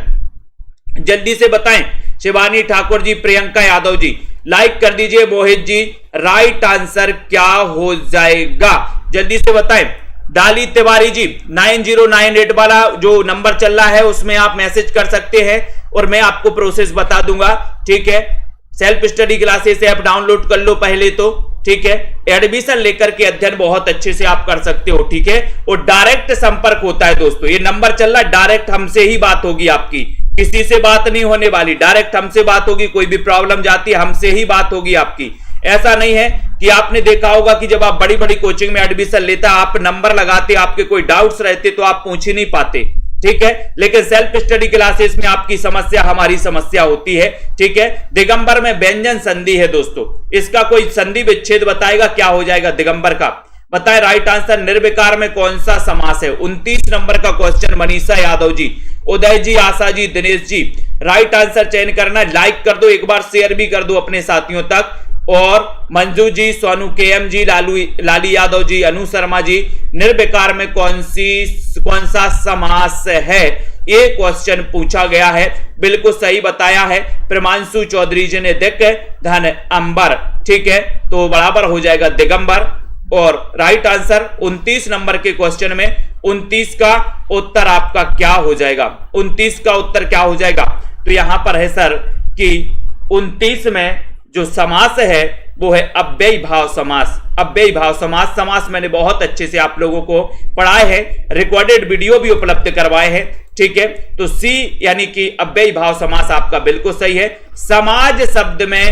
जल्दी से बताएं। शिवानी ठाकुर जी, प्रियंका यादव जी, लाइक कर दीजिए। मोहित जी, राइट आंसर क्या हो जाएगा? जल्दी से बताएं। डाली तिवारी जी, 9098 वाला जो नंबर चल रहा है उसमें आप मैसेज कर सकते हैं और मैं आपको प्रोसेस बता दूंगा, ठीक है। Self study classes app download कर लो पहले तो, ठीक है। एडमिशन लेकर के अध्ययन बहुत अच्छे से आप कर सकते हो, ठीक है। और डायरेक्ट संपर्क होता है दोस्तों, ये नंबर चल रहा है, डायरेक्ट हमसे ही बात होगी आपकी, किसी से बात नहीं होने वाली, डायरेक्ट हमसे बात होगी। कोई भी प्रॉब्लम जाती है हमसे ही बात होगी आपकी। ऐसा नहीं है कि आपने देखा होगा कि जब आप बड़ी बड़ी कोचिंग में एडमिशन लेता आप नंबर लगाते, आपके कोई डाउट्स रहते तो आप पूछ ही नहीं पाते, ठीक है। लेकिन सेल्फ स्टडी क्लासेस में आपकी समस्या हमारी समस्या होती है, ठीक है। दिगंबर में व्यंजन संधि है दोस्तों, इसका कोई संधि विच्छेद बताएगा, क्या हो जाएगा दिगंबर का? बताए राइट आंसर। निर्विकार में कौन सा समास है? 29 नंबर का क्वेश्चन, मनीषा यादव जी, उदय जी, आशा जी, दिनेश जी, राइट आंसर चयन करना है। लाइक कर दो, एक बार शेयर भी कर दो अपने साथियों तक। और मंजू जी, सोनू केएम जी, लाली यादव जी, अनु शर्मा जी, निर्विकार में कौन सा समास है? ये क्वेश्चन पूछा गया है, बिल्कुल सही बताया है प्रमांशु चौधरी जी ने। दिक धन अंबर, ठीक है, तो बराबर हो जाएगा दिगंबर। और राइट आंसर 29 नंबर के क्वेश्चन में 29 का उत्तर आपका क्या हो जाएगा? 29 का उत्तर क्या हो जाएगा? तो यहां पर है सर कि 29 में जो समास है वो है अव्ययी भाव समास। अव्ययी भाव समास, समास मैंने बहुत अच्छे से आप लोगों को पढ़ाए हैं, रिकॉर्डेड वीडियो भी उपलब्ध करवाए हैं, ठीक है। तो सी यानी कि अव्ययी भाव समास आपका बिल्कुल सही है। समाज शब्द में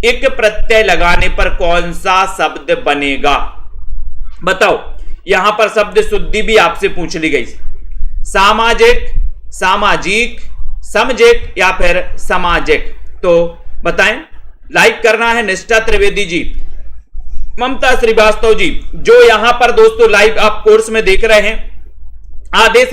एक प्रत्यय लगाने पर कौन सा शब्द बनेगा? बताओ। यहां पर शब्द शुद्धि भी आपसे पूछ ली गई, सामाजिक, सामाजिक, समजिक या फिर सामाजिक, तो बताएं। लाइक करना है। निष्ठा त्रिवेदी जी, ममता श्रीवास्तव जी, जो यहां पर दोस्तों लाइव आप कोर्स में देख रहे हैं, आधे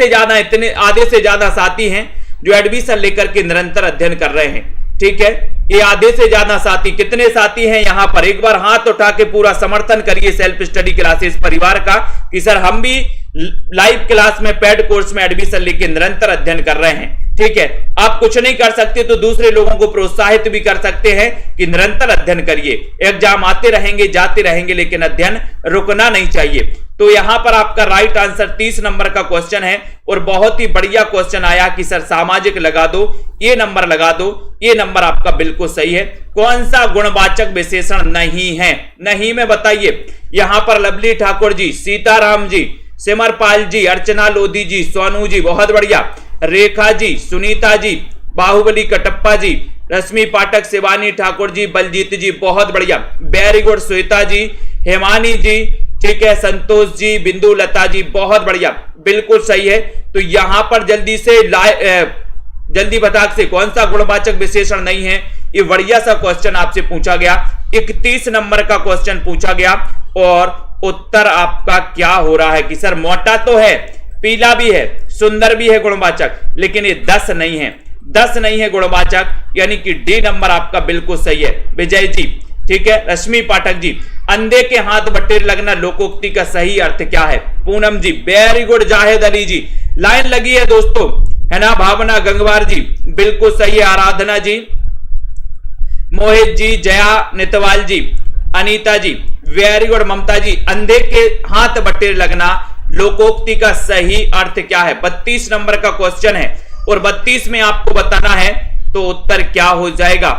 से ज्यादा साथी हैं जो एडमिशन लेकर के निरंतर अध्ययन कर रहे हैं, ठीक है। ये आधे से ज्यादा साथी, कितने साथी हैं यहां पर? एक बार हाथ उठा के पूरा समर्थन करिए सेल्फ स्टडी क्लासेस परिवार का कि सर हम भी लाइव क्लास में पेड कोर्स में एडमिशन लेके निरंतर अध्ययन कर रहे हैं, ठीक है। आप कुछ नहीं कर सकते तो दूसरे लोगों को प्रोत्साहित भी कर सकते हैं कि निरंतर अध्ययन करिए। एग्जाम आते रहेंगे, जाते रहेंगे, लेकिन अध्ययन रुकना नहीं चाहिए। तो यहां पर आपका राइट आंसर 30 नंबर का क्वेश्चन है और बहुत ही बढ़िया क्वेश्चन आया कि सर सामाजिक लगा दो, ये नंबर लगा दो, ये नंबर आपका बिल्कुल सही है। कौन सा गुणवाचक विशेषण नहीं है? नहीं में बताइए। यहां पर लवली ठाकुर जी, सीताराम जी, सिमरपाल जी, अर्चना लोधी जी, सोनू जी, बहुत बढ़िया, रेखा जी, सुनीता जी, बाहुबली कटप्पा जी, रश्मि पाठक, शिवानी ठाकुर जी, बलजीत जी, बहुत बढ़िया, वेरी गुड, श्वेता जी, हेमानी जी, ठीक है, संतोष जी, बिंदु लता जी, बहुत बढ़िया, बिल्कुल सही है। तो यहां पर जल्दी फटाक से कौन सा गुणवाचक विशेषण नहीं है? ये बढ़िया सा क्वेश्चन आपसे पूछा गया, 31 नंबर का क्वेश्चन पूछा गया और उत्तर आपका क्या हो रहा है कि सर मोटा तो है, पीला भी है, सुंदर भी है गुणवाचक, लेकिन ये 10 नहीं है, 10 नहीं है गुणवाचक, यानी कि डी नंबर आपका बिल्कुल सही है। विजय जी, ठीक है। रश्मि पाठक जी, अंधे के हाथ बटेर लगना लोकोक्ति का सही अर्थ क्या है? पूनम जी, वेरी गुड। जाहिद अली जी, लाइन लगी है दोस्तों, है ना। भावना गंगवार जी, बिल्कुल सही है। आराधना जी, मोहित जी, जया नितवाल जी, अनीता जी, वेरी गुड। ममता जी, अंधे के हाथ बटेर लगना लोकोक्ति का सही अर्थ क्या है? 32 नंबर का क्वेश्चन है और 32 में आपको बताना है, तो उत्तर क्या हो जाएगा?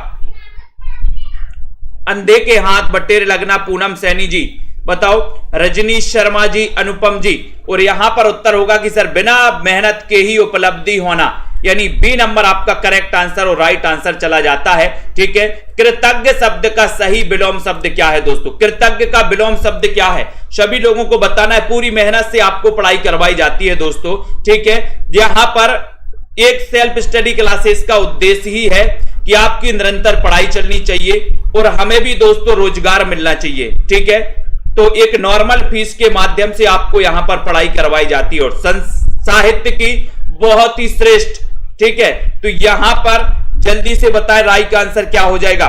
अंधे के हाथ बटेर लगना। पूनम सैनी जी बताओ। रजनी शर्मा जी, अनुपम जी, और यहां पर उत्तर होगा कि सर बिना मेहनत के ही उपलब्धि होना, यानी बी नंबर आपका करेक्ट आंसर और राइट आंसर चला जाता है। ठीक है। कृतज्ञ शब्द का सही विलोम शब्द क्या है दोस्तों? कृतज्ञ का विलोम शब्द क्या है? सभी लोगों को बताना है। पूरी मेहनत से आपको पढ़ाई करवाई जाती है दोस्तों। ठीक है। यहां पर एक सेल्फ स्टडी क्लासेस का उद्देश्य ही है कि आपकी निरंतर पढ़ाई चलनी चाहिए और हमें भी दोस्तों रोजगार मिलना चाहिए। ठीक है। तो एक नॉर्मल फीस के माध्यम से आपको यहां पर पढ़ाई करवाई जाती है और साहित्य की बहुत ही श्रेष्ठ। ठीक है। तो यहां पर जल्दी से बताएं राइट का आंसर क्या हो जाएगा?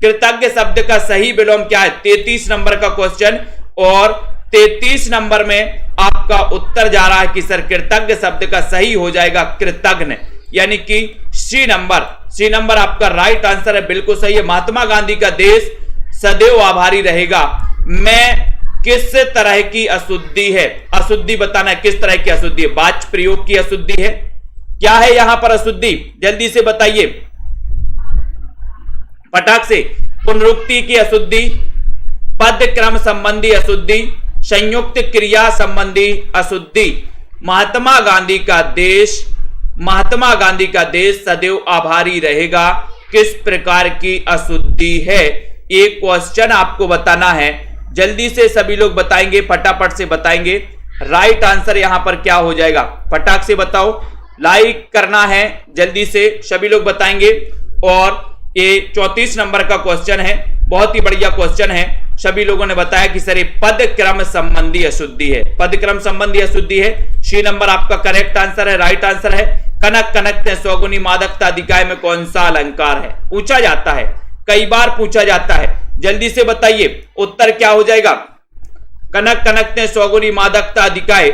कृतज्ञ शब्द का सही विलोम क्या है? 33 नंबर का क्वेश्चन, और 33 नंबर में आपका उत्तर जा रहा है कि सर कृतज्ञ शब्द का सही हो जाएगा कृतज्ञ, यानी कि सी नंबर। सी नंबर आपका राइट आंसर है, बिल्कुल सही है। महात्मा गांधी का देश सदैव आभारी रहेगा मैं किस तरह की अशुद्धि है? अशुद्धि बताना है, किस तरह की अशुद्धि है? वाच्य प्रयोग की अशुद्धि है। क्या है यहां पर अशुद्धि? जल्दी से बताइए फटाक से। पुनरुक्ति की अशुद्धि, पद क्रम संबंधी अशुद्धि, संयुक्त क्रिया संबंधी अशुद्धि। महात्मा गांधी का देश सदैव आभारी रहेगा किस प्रकार की अशुद्धि है? एक क्वेश्चन आपको बताना है, जल्दी से सभी लोग बताएंगे, फटाफट से बताएंगे। राइट आंसर यहां पर क्या हो जाएगा? फटाक से बताओ, लाइक करना है जल्दी से, सभी लोग बताएंगे। और ये 34 नंबर का क्वेश्चन है, बहुत ही बढ़िया क्वेश्चन है। सभी लोगों ने बताया कि सर ये पद क्रम संबंधी अशुद्धि है, पद क्रम संबंधी अशुद्धि है। सी नंबर आपका करेक्ट आंसर है, राइट आंसर है। कनक कनकते स्वगुनी मादकता अधिकाय में कौन सा अलंकार है? पूछा जाता है, कई बार पूछा जाता है। जल्दी से बताइए उत्तर क्या हो जाएगा? कनक कनकते स्वगुनी मादकता अधिकाय,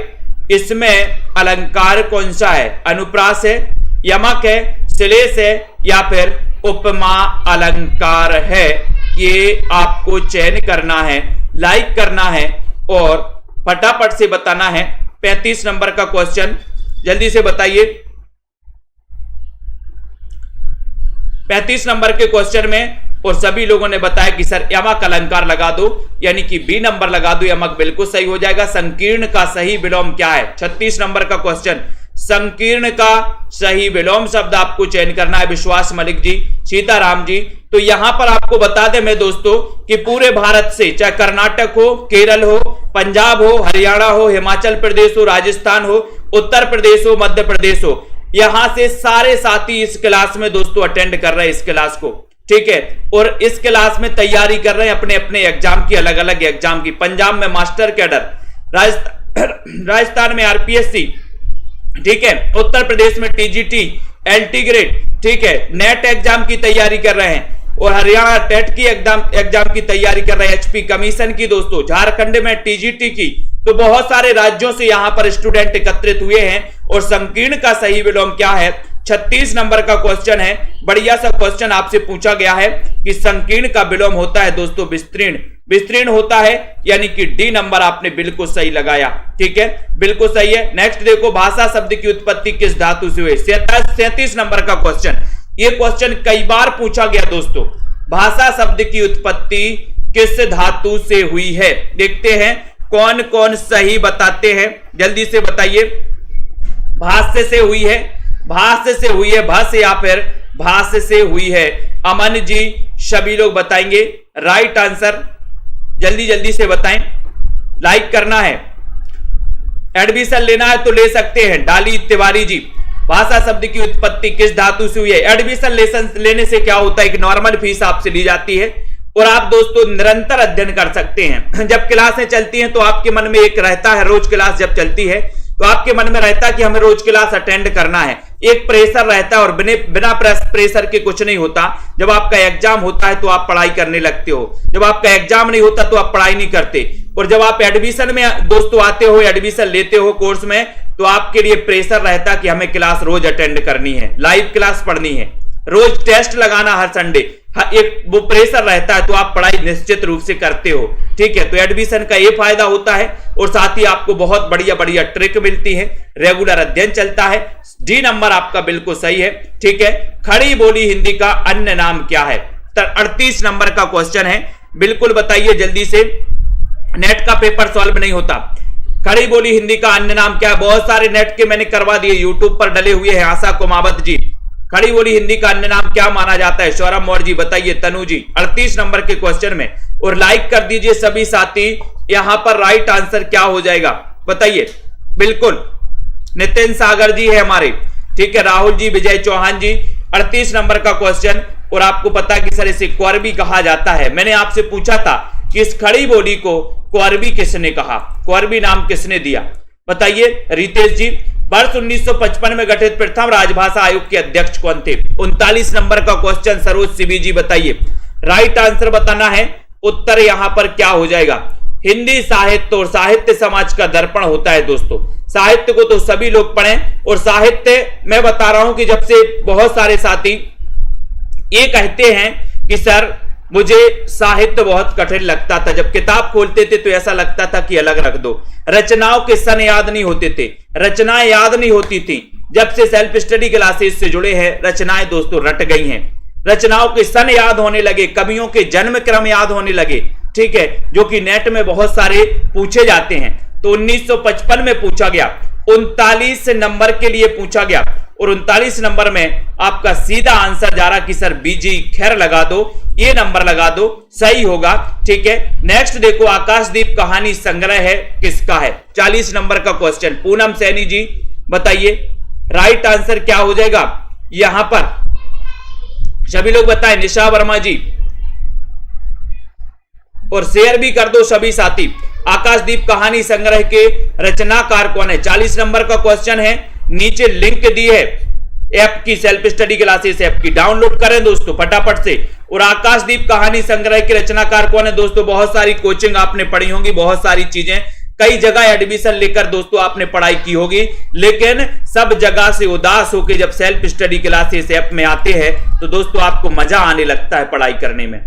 इसमें अलंकार कौन सा है? अनुप्रास है, यमक है, श्लेष है, या फिर उपमा अलंकार है? ये आपको चयन करना है, लाइक करना है और फटाफट से बताना है। 35 नंबर का क्वेश्चन, जल्दी से बताइए। 35 नंबर के क्वेश्चन में और सभी लोगों ने बताया कि सर यमक अलंकार लगा दो, यानी कि बी नंबर लगा दो, यमक बिल्कुल सही हो जाएगा। संकीर्ण का सही विलोम क्या है? 36 नंबर का क्वेश्चन, संकीर्ण का सही विलोम शब्द आपको चयन करना है। विश्वास मलिक जी, सीताराम जी, तो यहां पर आपको बता दें मैं दोस्तों कि पूरे भारत से, चाहे कर्नाटक हो, केरल हो, पंजाब हो, हरियाणा हो, हिमाचल प्रदेश हो, राजस्थान हो, उत्तर प्रदेश हो, मध्य प्रदेश हो, यहां से सारे साथी इस क्लास में दोस्तों अटेंड कर रहे हैं इस क्लास को। ठीक है। और इस क्लास में तैयारी कर रहे हैं अपने अपने एग्जाम की, अलग अलग एग्जाम की। पंजाब में मास्टर कैडर, राजस्थान में आरपीएससी, ठीक है, उत्तर प्रदेश में टीजीटी, एलटी ग्रेड, ठीक है, नेट एग्जाम की तैयारी कर रहे हैं, और हरियाणा टेट की एग्जाम की तैयारी कर रहे हैं, एचपी कमीशन की दोस्तों, झारखंड में टीजीटी की। तो बहुत सारे राज्यों से यहां पर स्टूडेंट एकत्रित हुए हैं। और संकीर्ण का सही विलोम क्या है? 36 नंबर का क्वेश्चन है, बढ़िया सा क्वेश्चन आपसे पूछा गया है कि संकीर्ण का विलोम होता है दोस्तों विस्तीर्ण, विस्तीर्ण होता है, यानी कि डी नंबर आपने बिल्कुल सही लगाया। ठीक है, बिल्कुल सही है। नेक्स्ट देखो, भाषा शब्द की उत्पत्ति किस धातु से हुई? 37 नंबर का क्वेश्चन, ये क्वेश्चन कई बार पूछा गया दोस्तों। भाषा शब्द की उत्पत्ति किस धातु से हुई है? देखते हैं कौन कौन सही बताते हैं, जल्दी से बताइए। भाष्य से हुई है, भाष्य से हुई है, भाष्य या फिर भाष्य से हुई है। अमन जी, सभी लोग बताएंगे राइट आंसर, जल्दी जल्दी से बताएं, लाइक करना है। एडमिशन लेना है तो ले सकते हैं। डाली तिवारी जी, भाषा शब्द की उत्पत्ति किस धातु से हुई है? एडमिशन लेने से क्या होता है कि नॉर्मल फीस आपसे ली जाती है और आप दोस्तों निरंतर अध्ययन कर सकते हैं। जब क्लासें चलती हैं तो आपके मन में एक रहता है, रोज क्लास जब चलती है तो आपके मन में रहता है कि हमें रोज क्लास अटेंड करना है। एक प्रेशर रहता है और बिना प्रेशर के कुछ नहीं होता। जब आपका एग्जाम होता है तो आप पढ़ाई करने लगते हो, जब आपका एग्जाम नहीं होता तो आप पढ़ाई नहीं करते। और जब आप एडमिशन में दोस्तों आते हो, एडमिशन लेते हो कोर्स में, तो आपके लिए प्रेशर रहता है कि हमें क्लास रोज अटेंड करनी है, लाइव क्लास पढ़नी है, रोज टेस्ट लगाना हर संडे, एक वो प्रेशर रहता है, तो आप पढ़ाई निश्चित रूप से करते हो। ठीक है, तो एडमिशन का ये फायदा होता है और साथ ही आपको बहुत बढ़िया बढ़िया ट्रिक मिलती है, रेगुलर अध्ययन चलता है। डी नंबर आपका बिल्कुल सही है। ठीक है, खड़ी बोली हिंदी का अन्य नाम क्या है? 38 नंबर का क्वेश्चन है, बिल्कुल बताइए जल्दी से, नेट का पेपर सॉल्व नहीं होता। खड़ी बोली हिंदी का अन्य नाम क्या है? बहुत सारे नेट के मैंने करवा दिए, यूट्यूब पर डले हुए हैं। आशा कुमावत जी, खड़ी बोली हिंदी का अन्य नाम क्या माना जाता है? सौरभ मौर्य जी बताइए, तनु जी 38 नंबर के क्वेश्चन में। और लाइक कर दीजिए सभी साथी। यहां पर राइट आंसर क्या हो जाएगा बताइए? बिल्कुल नितिन सागर जी है हमारे। ठीक है, राहुल जी, विजय चौहान जी, 38 नंबर का क्वेश्चन। और आपको पता है कि सर इसे क्वर्बी कहा जाता है। मैंने आपसे पूछा था कि इस खड़ी बोली को क्वर्बी किसने कहा, क्वर्बी नाम किसने दिया? बताइए रितेश जी। वर्ष 1955 में गठित प्रथम राजभाषा आयोग के अध्यक्ष कौन थे? 39 नंबर का क्वेश्चन, सरोज सिबी जी बताइए। राइट आंसर बताना है। उत्तर यहां पर क्या हो जाएगा? हिंदी साहित्य और साहित्य समाज का दर्पण होता है दोस्तों। साहित्य को तो सभी लोग पढ़ें, और साहित्य मैं बता रहा हूं कि जब से बहुत सारे साथी ये कहते हैं कि सर मुझे साहित्य बहुत कठिन लगता था, जब किताब खोलते थे तो ऐसा लगता था कि अलग रख दो, रचनाओं के सन याद नहीं होते थे, रचनाएं याद नहीं होती थी। जब से सेल्फ स्टडी क्लासेस से जुड़े हैं, रचनाएं दोस्तों रट गई हैं, रचनाओं के सन याद होने लगे, कवियों के जन्म क्रम याद होने लगे। ठीक है, जो कि नेट में बहुत सारे पूछे जाते हैं। तो 1955 में पूछा गया, 39 नंबर के लिए पूछा गया, और 39 नंबर में आपका सीधा आंसर जा रहा कि सर बीजी खैर लगा दो, ये नंबर लगा दो, सही होगा। ठीक है, नेक्स्ट देखो, आकाशदीप कहानी संग्रह है किसका है? 40 नंबर का क्वेश्चन, पूनम सैनी जी बताइए। राइट आंसर क्या हो जाएगा यहां पर? सभी लोग बताएं, निशा वर्मा जी, और शेयर भी कर दो सभी साथी। आकाशदीप कहानी संग्रह के रचनाकार कौन है? 40 नंबर का क्वेश्चन है, नीचे लिंक दी है ऐप की, सेल्फ स्टडी क्लासेस ऐप की, डाउनलोड करें दोस्तों फटाफट से। और आकाशदीप कहानी संग्रह के रचनाकार कौन है दोस्तों? बहुत सारी कोचिंग आपने पढ़ी होंगी, बहुत सारी चीजें, कई जगह एडमिशन लेकर दोस्तों आपने पढ़ाई की होगी, लेकिन सब जगह से उदास होकर जब सेल्फ स्टडी क्लासेस ऐप में आते हैं तो दोस्तों आपको मजा आने लगता है पढ़ाई करने में,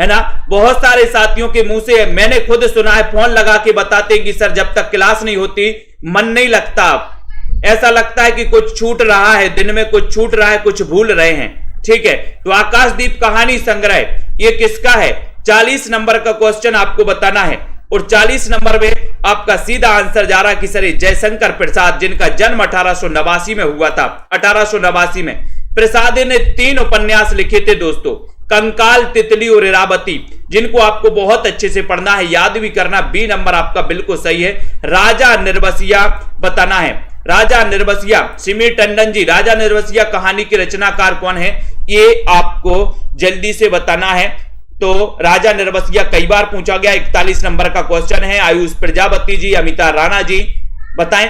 है ना। बहुत सारे साथियों के मुंह से मैंने खुद सुना है, फोन लगा के बताते हैं कि सर जब तक क्लास नहीं होती मन नहीं लगता, ऐसा लगता है कि कुछ छूट रहा है, दिन में कुछ छूट रहा है, कुछ भूल रहे हैं। ठीक है, तो आकाशदीप कहानी संग्रह ये किसका है? 40 नंबर का क्वेश्चन आपको बताना है। और 40 नंबर में आपका सीधा आंसर जा रहा कि सर जयशंकर प्रसाद, जिनका जन्म 1889 में हुआ था। 1889 में प्रसाद ने 3 उपन्यास लिखे थे दोस्तों, कंकाल, तितली और इरावती, जिनको आपको बहुत अच्छे से पढ़ना है, याद भी करना। बी नंबर आपका बिल्कुल सही है। राजा निर्बसिया बताना है। राजा निर्बसिया, सिमी टंडन जी, राजा निर्बसिया कहानी के रचनाकार कौन है? ये आपको जल्दी से बताना है। तो राजा निर्बसिया कई बार पूछा गया, 41 नंबर का क्वेश्चन है। आयुष प्रजापति जी, अमिता राणा जी बताएं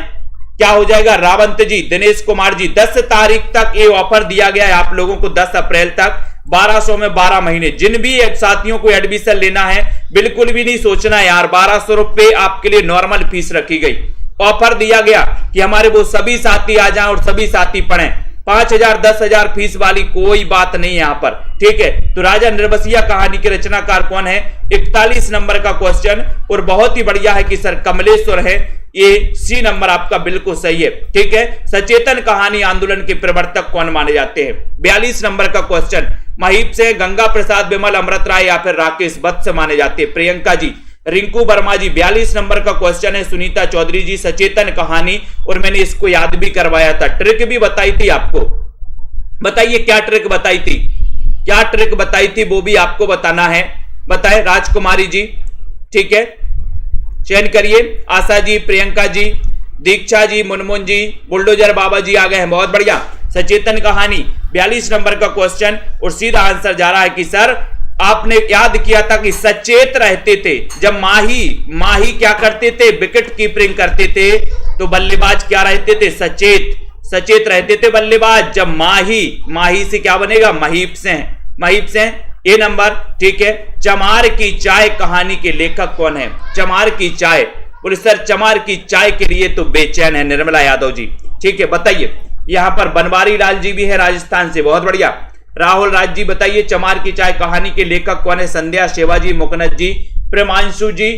क्या हो जाएगा? रावंत जी, दिनेश कुमार जी, 10 तारीख तक ये ऑफर दिया गया है आप लोगों को, 10 अप्रैल तक 1200 में 12 महीने। जिन भी साथियों को एडमिशन लेना है बिल्कुल भी नहीं सोचना यार, 1200 रुपए आपके लिए नॉर्मल फीस रखी गई। ऑफर दिया गया कि हमारे वो सभी साथी आ जाएं और सभी साथी पढ़ें। 5000 10,000 फीस वाली कोई बात नहीं यहां पर। ठीक है, तो राजा निर्बसिया कहानी के रचनाकार कौन है? 41 नंबर का क्वेश्चन। और बहुत ही बढ़िया है कि सर कमलेश्वर है, ये सी नंबर आपका बिल्कुल सही है। ठीक है, सचेतन कहानी आंदोलन के प्रवर्तक कौन माने जाते हैं? 42 नंबर का क्वेश्चन, महीप से गंगा प्रसाद, विमल, अमृत राय या फिर राकेश वत्स माने जाते हैं? प्रियंका जी, रिंकू वर्मा जी। 42 नंबर का क्वेश्चन है, सुनीता चौधरी जी, सचेतन कहानी। और मैंने इसको याद भी करवाया था, ट्रिक भी बताई थी आपको। बताइए क्या ट्रिक बताई थी, क्या ट्रिक बताई थी, वो भी आपको बताना है। बताए राजकुमारी जी। ठीक है, चयन करिए। आशा जी, प्रियंका जी, दीक्षा जी, मुनमुन जी, बुलडोजर बाबा जी आ गए हैं, बहुत बढ़िया। सचेतन कहानी 42 नंबर का क्वेश्चन। और सीधा आंसर जा रहा है कि सर आपने याद किया था कि सचेत रहते थे जब माही क्या करते थे? विकेट कीपिंग करते थे, तो बल्लेबाज क्या रहते थे? सचेत। सचेत रहते थे बल्लेबाज। जब माही से क्या बनेगा, महीप से ये नंबर, ठीक है। चमार की चाय कहानी के लेखक कौन है? चमार की चाय, बोले सर चमार की चाय के लिए तो बेचैन है निर्मला यादव जी, ठीक है, बताइए। यहां पर बनवारी लाल जी भी है राजस्थान से, बहुत बढ़िया। राहुल राज जी बताइए चमार की चाय कहानी के लेखक कौन है? संध्या, शिवाजी, मुकनद जी, प्रेमांशु जी।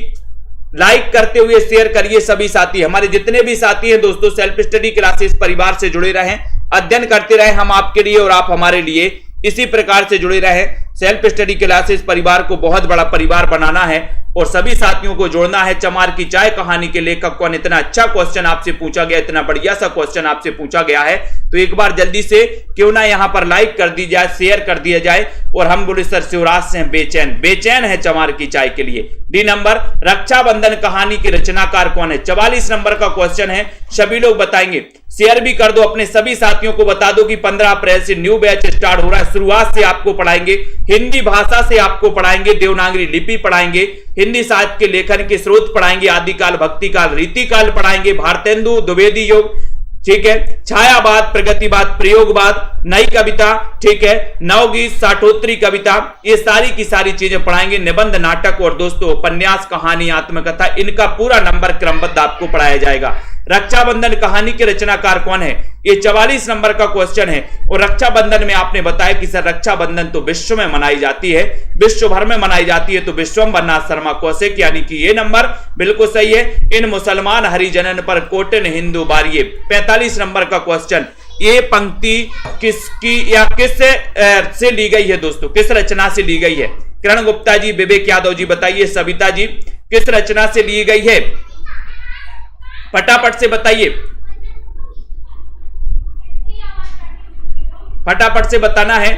लाइक करते हुए शेयर करिए सभी साथी, हमारे जितने भी साथी हैं दोस्तों, सेल्फ स्टडी क्लासेस परिवार से जुड़े रहें, अध्ययन करते रहें हम आपके लिए और आप हमारे लिए, इसी प्रकार से जुड़े रहें। सेल्फ स्टडी क्लासेस परिवार को बहुत बड़ा परिवार बनाना है और सभी साथियों को जोड़ना है। चमार की चाय कहानी के लेखक कौन? इतना अच्छा क्वेश्चन आपसे पूछा गया, इतना बढ़िया सा क्वेश्चन आपसे पूछा गया है, तो एक बार जल्दी से क्यों ना यहां पर लाइक कर दी जाए, शेयर कर दिया जाए। और हम बोले सर शिवराज से बेचैन है चमार की चाय के लिए। डी नंबर, रक्षाबंधन कहानी के रचनाकार कौन है? 44 नंबर का क्वेश्चन है, सभी लोग बताएंगे। शेयर भी कर दो, अपने सभी साथियों को बता दो कि 15 अप्रैल से न्यू बैच स्टार्ट हो रहा है। शुरुआत से आपको पढ़ाएंगे, हिंदी भाषा से आपको पढ़ाएंगे, देवनागरी लिपि पढ़ाएंगे, हिंदी साहित्य के लेखन के स्रोत पढ़ाएंगे, आदिकाल, भक्तिकाल, रीतिकाल पढ़ाएंगे, भारतेंदु द्विवेदी योग, ठीक है, छायावाद, प्रगतिवाद, प्रयोगवाद, नई कविता, ठीक है, नवगीत, साठोत्तरी कविता, ये सारी की सारी चीजें पढ़ाएंगे। निबंध, नाटक और दोस्तों उपन्यास, कहानी, आत्मकथा, इनका पूरा नंबर क्रमबद्ध आपको पढ़ाया जाएगा। रक्षाबंधन कहानी के रचनाकार कौन है? ये 44 नंबर का क्वेश्चन है। और रक्षाबंधन में आपने बताया कि सर रक्षाबंधन तो विश्व में मनाई जाती है, विश्व भर में मनाई जाती है, तो विश्वम्भरनाथ शर्मा कौशिक, यानी कि ये नंबर बिल्कुल सही है। इन मुसलमान हरिजनन पर कोटन हिंदू बारिये, 45 नंबर का क्वेश्चन। ये पंक्ति किसकी या किस से ली गई है दोस्तों, किस रचना से ली गई है? किरण गुप्ता जी, विवेक यादव जी बताइए, सविता जी किस रचना से ली गई है? फटाफट से बताइए, फटाफट से बताना है।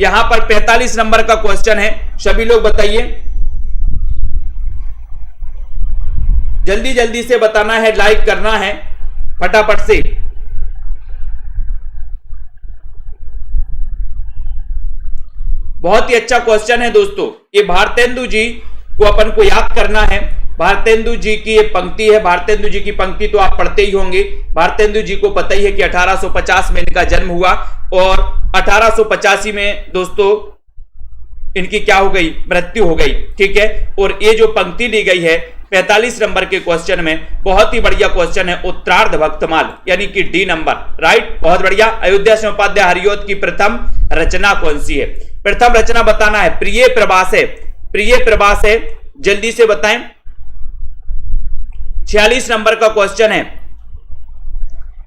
यहां पर 45 नंबर का क्वेश्चन है, सभी लोग बताइए, जल्दी जल्दी से बताना है, लाइक करना है फटाफट से। बहुत ही अच्छा क्वेश्चन है दोस्तों। ये भारतेंदु जी को अपन को याद करना है। भारतेंदु जी की ये पंक्ति है, भारतेंदु जी की पंक्ति तो आप पढ़ते ही होंगे। भारतेंदु जी को पता ही है कि 1850 में इनका जन्म हुआ और 1885 में दोस्तों इनकी क्या हो गई, मृत्यु हो गई, ठीक है। और ये जो पंक्ति ली गई है 45 नंबर के क्वेश्चन में, बहुत ही बढ़िया क्वेश्चन है, उत्तरार्ध भक्तमाल, यानी कि डी नंबर, राइट, बहुत बढ़िया। अयोध्या सिंह उपाध्याय हरिऔध की प्रथम रचना कौन सी है? प्रथम रचना बताना है, प्रिय प्रवास है, प्रिय प्रवास है, जल्दी से बताएं। 46 नंबर का क्वेश्चन है,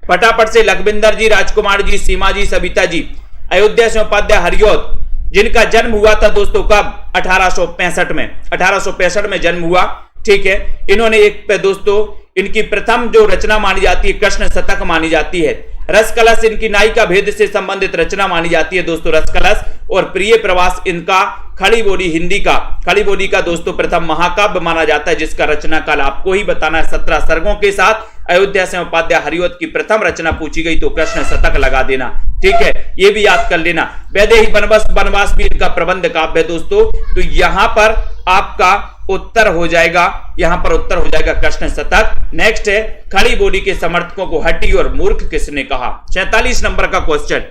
फटाफट से। लखविंदर जी, राजकुमार जी, सीमा जी, सविता जी। अयोध्या सिंह उपाध्याय हरिऔध, जिनका जन्म हुआ था दोस्तों कब? 1865 में, 1865 में जन्म हुआ, ठीक है। इन्होंने एक दोस्तों इनकी प्रथम जो रचना मानी जाती है कृष्ण शतक मानी जाती है। रस कलश इनकी नायिका भेद से संबंधित रचना मानी जाती है दोस्तों, रस कलश। और प्रिय प्रवास इनका खड़ी बोली, हिंदी का खड़ी बोली का दोस्तों प्रथम महाकाव्य माना जाता है, जिसका रचना काल आपको ही बताना है 17 सर्गों के साथ। अयोध्या सिंह उपाध्याय हरिऔध की प्रथम रचना पूछी गई तो कृष्ण शतक लगा देना, ठीक है, ये भी याद कर लेना। वैदेही वनवास भी इनका प्रबंध काव्य है दोस्तों। तो यहां पर आपका उत्तर हो जाएगा, यहां पर उत्तर हो जाएगा कृष्ण शतक। नेक्स्ट है, खड़ी बोली के समर्थकों को हठी और मूर्ख किसने कहा? 46 नंबर का क्वेश्चन,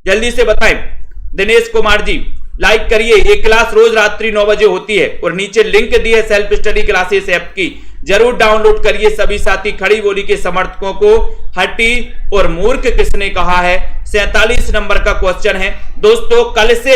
जल्दी से बताएं। दिनेश कुमार जी लाइक करिए। ये क्लास रोज रात्रि 9 बजे होती है और नीचे लिंक दी है सेल्फ स्टडी क्लासेस ऐप की, जरूर डाउनलोड करिए सभी साथी। खड़ी बोली के समर्थकों को हठी और मूर्ख किसने कहा है? 47 नंबर का क्वेश्चन है दोस्तों। कल से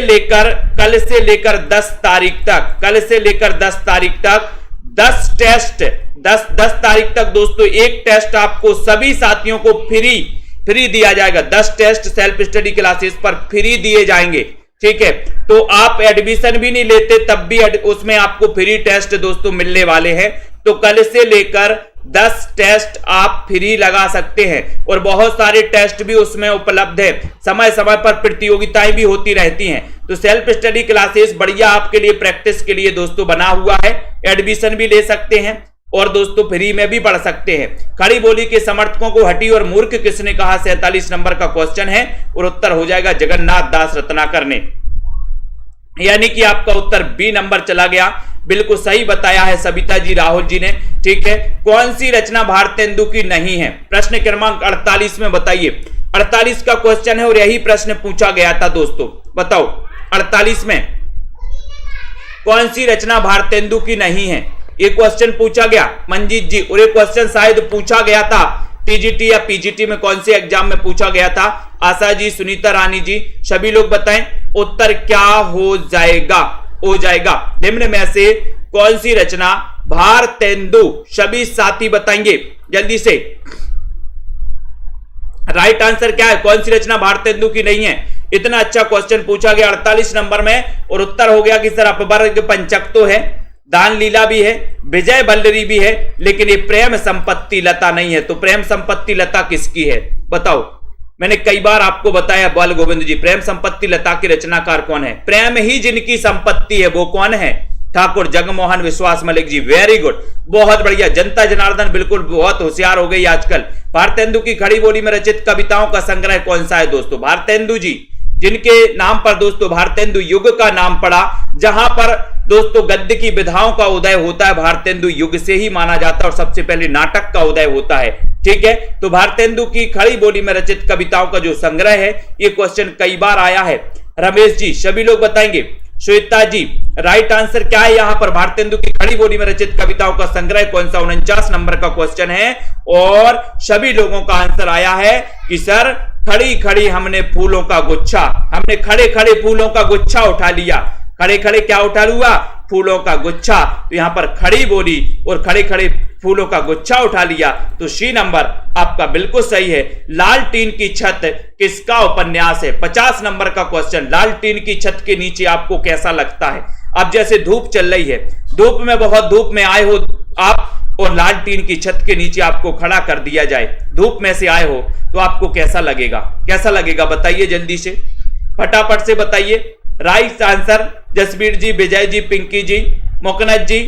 लेकर 10 तारीख तक, कल से लेकर 10 तारीख तक 10 टेस्ट, 10 तारीख तक दोस्तों एक टेस्ट आपको सभी साथियों को फ्री दिया जाएगा। 10 टेस्ट सेल्फ स्टडी क्लासेस पर फ्री दिए जाएंगे, ठीक है। तो आप एडमिशन भी नहीं लेते तब भी उसमें आपको फ्री टेस्ट दोस्तों मिलने वाले हैं। तो कल से लेकर 10 टेस्ट आप फ्री लगा सकते हैं और बहुत सारे टेस्ट भी उसमें उपलब्ध है। समय समय पर प्रतियोगिताएं भी होती रहती हैं। तो सेल्फ स्टडी क्लासेस बढ़िया आपके लिए प्रैक्टिस के लिए दोस्तों बना हुआ है। एडमिशन भी ले सकते हैं और दोस्तों फ्री में भी पढ़ सकते हैं। खड़ी बोली के समर्थकों को हठी और मूर्ख किसने कहा? 47 नंबर का क्वेश्चन है और उत्तर हो जाएगा जगन्नाथ दास रत्नाकर ने, यानी कि आपका उत्तर बी नंबर चला गया। बिल्कुल सही बताया है सविता जी, राहुल जी ने। ठीक है, कौन सी रचना भारतेंदु की नहीं है? प्रश्न क्रमांक 48 में बताइए। 48 का क्वेश्चन है और यही प्रश्न पूछा गया था दोस्तों। बताओ 48 में कौन सी रचना भारतेंदु की नहीं है? ये क्वेश्चन पूछा गया मंजीत जी, और ये क्वेश्चन शायद पूछा गया था टीजीटी या पीजीटी में, कौन से एग्जाम में पूछा गया था? आशा जी, सुनीता रानी जी, सभी लोग बताएं उत्तर क्या हो जाएगा? हो जाएगा निम्न में से कौन सी रचना भारतेंदु? सभी साथी बताएंगे जल्दी से। राइट आंसर क्या है? कौन सी रचना भारतेंदु की नहीं है? इतना अच्छा क्वेश्चन पूछा गया 48 नंबर में, और उत्तर हो गया कि सर अपवर्ग पंचक तो है, दान लीला भी है, विजय बल्लरी भी है, लेकिन ये प्रेम संपत्ति लता नहीं है। तो प्रेम संपत्ति लता किसकी है? बताओ। मैंने कई बार आपको बताया बाल गोविंद जी, प्रेम संपत्ति लता के रचनाकार कौन है? प्रेम ही जिनकी संपत्ति है वो कौन है? ठाकुर जगमोहन विश्वास मलिक जी। वेरी गुड, बहुत बढ़िया। जनता जनार्दन बिल्कुल बहुत होशियार हो गई आजकल। भारतेंदु की खड़ी बोली में रचित कविताओं का संग्रह कौन सा है दोस्तों? भारतेंदु जी, जिनके नाम पर दोस्तों भारतेंदु युग का नाम पड़ा, जहां पर दोस्तों गद्य की विधाओं का उदय होता है, भारतेंदु युग से ही माना जाता है, और सबसे पहले नाटक का उदय होता है। ठीक है, तो भारतेंदु की खड़ी बोली में रचित कविताओं का जो संग्रह है, ये क्वेश्चन कई बार आया है। रमेश जी, सभी लोग बताएंगे। श्वेता जी, राइट आंसर क्या है यहां पर? भारतेंदु की खड़ी बोली में रचित कविताओं का संग्रह कौन सा? 49 नंबर का क्वेश्चन है, और सभी लोगों का आंसर आया है कि सर खड़ी खड़ी हमने फूलों का गुच्छा, हमने खड़े खड़े फूलों का गुच्छा उठा लिया। खड़े खड़े क्या उठा लूंगा? फूलों का गुच्छा। तो यहां पर खड़ी बोली और खड़े खड़े फूलों का गुच्छा उठा लिया, तो सी नंबर आपका बिल्कुल सही है। लाल टीन की छत किसका उपन्यास है? 50 नंबर का क्वेश्चन। लाल टीन की छत के नीचे आपको कैसा लगता है? अब जैसे धूप चल रही है, धूप में बहुत धूप में आए हो आप, और लाल टीन की छत के नीचे आपको खड़ा कर दिया जाए, धूप में से आए हो, तो आपको कैसा लगेगा? कैसा लगेगा बताइए जल्दी से, फटाफट से बताइए। राइट आंसर जसबीर जी, विजय जी, पिंकी जी, मोकनत जी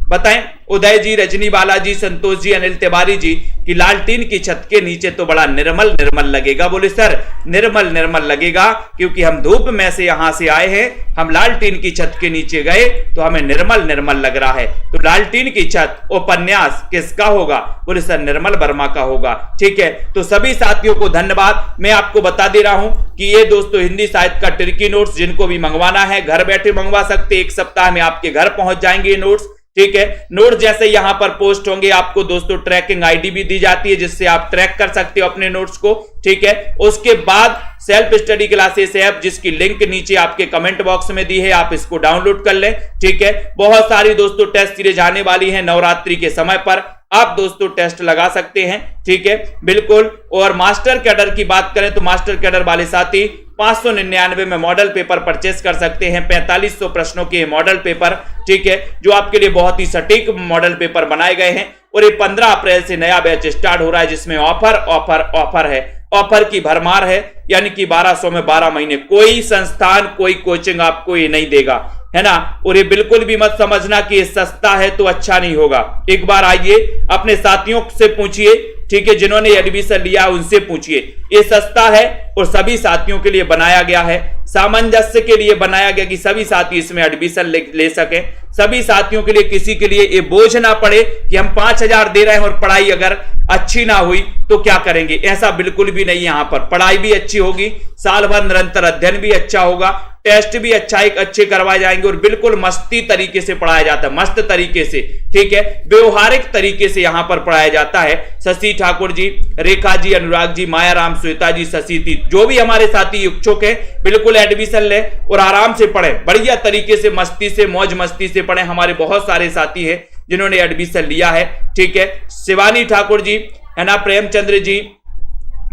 बताएं, उदय जी, रजनी बाला जी, संतोष जी, अनिल तिवारी जी कि लालटीन की छत के नीचे तो बड़ा निर्मल निर्मल लगेगा। बोले सर निर्मल निर्मल लगेगा क्योंकि हम धूप में से यहां से आए हैं, हम लालटीन की छत के नीचे गए तो हमें निर्मल निर्मल लग रहा है। तो लालटीन की छत उपन्यास किसका होगा? बोले सर निर्मल वर्मा का होगा। ठीक है, तो सभी साथियों को धन्यवाद। मैं आपको बता दे रहा हूं कि ये दोस्तों हिंदी साहित्य का ट्रिकी नोट्स जिनको भी मंगवाना है घर बैठे मंगवा सकते, एक सप्ताह में आपके घर पहुंच जाएंगे ये नोट्स। ठीक है, नोट जैसे यहां पर पोस्ट होंगे आपको दोस्तों ट्रैकिंग आईडी भी दी जाती है जिससे आप ट्रैक कर सकते हो अपने नोट्स को। ठीक है, उसके बाद सेल्फ स्टडी क्लासेस ऐप जिसकी लिंक नीचे आपके कमेंट बॉक्स में दी है, आप इसको डाउनलोड कर लें। ठीक है, बहुत सारी दोस्तों टेस्ट सीरीज आने वाली है नवरात्रि के समय पर, आप दोस्तों टेस्ट लगा सकते हैं। ठीक है, बिल्कुल। और मास्टर कैडर की बात करें तो मास्टर कैडर वाले साथी 599 में मॉडल पेपर परचेस कर सकते हैं, 4500 प्रश्नों के मॉडल पेपर। ठीक है, जो आपके लिए बहुत ही सटीक मॉडल पेपर बनाए गए हैं। और ये 15 अप्रैल से नया बैच स्टार्ट हो रहा है जिसमें ऑफर ऑफर ऑफर है, ऑफर की भरमार है, यानी कि 1200 में 12 महीने। कोई संस्थान कोई कोचिंग आपको ये नहीं देगा, है ना। और ये बिल्कुल भी मत समझना कि ये सस्ता है तो अच्छा नहीं होगा। एक बार आइए अपने साथियों से पूछिए, ठीक है, जिन्होंने एडमिशन लिया उनसे पूछिए, ये सस्ता है और सभी साथियों के लिए बनाया गया है, सामंजस्य के लिए बनाया गया कि सभी साथी इसमें एडमिशन ले सके, सभी साथियों के लिए किसी के लिए ये बोझ ना पड़े कि हम 5000 दे रहे हैं और पढ़ाई अगर अच्छी ना हुई तो क्या करेंगे, ऐसा बिल्कुल भी नहीं। यहां पर पढ़ाई भी अच्छी होगी, साल भर निरंतर अध्ययन भी अच्छा होगा, टेस्ट भी अच्छे करवाए जाएंगे और बिल्कुल मस्ती तरीके से पढ़ाया जाता है, मस्त तरीके से। ठीक है, व्यवहारिक तरीके से यहां पर पढ़ाया जाता है। शशि ठाकुर जी, रेखा जी, अनुराग जी, माया राम, श्वेता जी, शशि थी, जो भी हमारे साथी इच्छुक है बिल्कुल एडमिशन ले और आराम से पढ़े, बढ़िया तरीके से मस्ती से मौज मस्ती से पढ़े। हमारे बहुत सारे साथी हैं जिन्होंने एडमिशन लिया है। ठीक है, शिवानी ठाकुर जी, है ना, प्रेमचंद्र जी,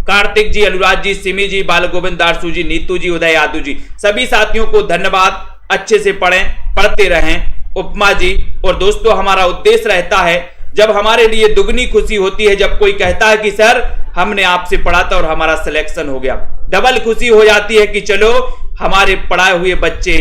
कार्तिक जी, अनुराग जी, सिमी जी, बाल गोविंद दारसू जी, नीतू जी, उदय यादव जी, सभी साथियों को धन्यवाद। अच्छे से पढ़ें, पढ़ते रहें। उपमा जी, और दोस्तों हमारा उद्देश्य रहता है, जब हमारे लिए दुगनी खुशी होती है जब कोई कहता है कि सर हमने आपसे पढ़ा था और हमारा सिलेक्शन हो गया, डबल खुशी हो जाती है कि चलो हमारे पढ़ाए हुए बच्चे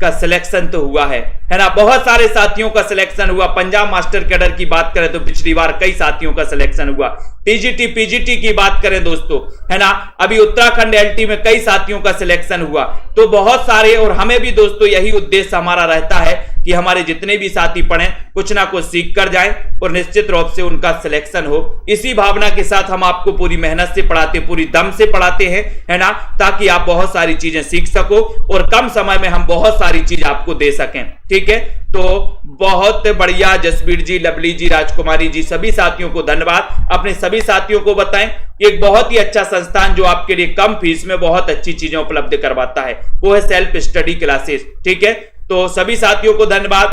का सिलेक्शन तो हुआ है ना। बहुत सारे साथियों का सिलेक्शन हुआ। पंजाब मास्टर कैडर की बात करें तो पिछली बार कई साथियों का सिलेक्शन हुआ। टीजीटी पीजीटी की बात करें दोस्तों, है ना, अभी उत्तराखंड एलटी में कई साथियों का सिलेक्शन हुआ। तो बहुत सारे, और हमें भी दोस्तों यही उद्देश्य हमारा रहता है कि हमारे जितने भी साथी पढ़ें कुछ ना कुछ सीख कर जाएं और निश्चित रूप से उनका सिलेक्शन हो। इसी भावना के साथ हम आपको पूरी मेहनत से पढ़ाते, पूरी दम से पढ़ाते हैं, है ना, ताकि आप बहुत सारी चीजें सीख सको और कम समय में हम बहुत सारी चीज आपको दे सकें। ठीक है, तो बहुत बढ़िया जसबीर जी, लवली जी, राजकुमारी जी, सभी साथियों को धन्यवाद। अपने सभी साथियों को बताएं कि एक बहुत ही अच्छा संस्थान जो आपके लिए कम फीस में बहुत अच्छी चीजें उपलब्ध करवाता है, वो है सेल्फ स्टडी क्लासेस। ठीक है, तो सभी साथियों को धन्यवाद।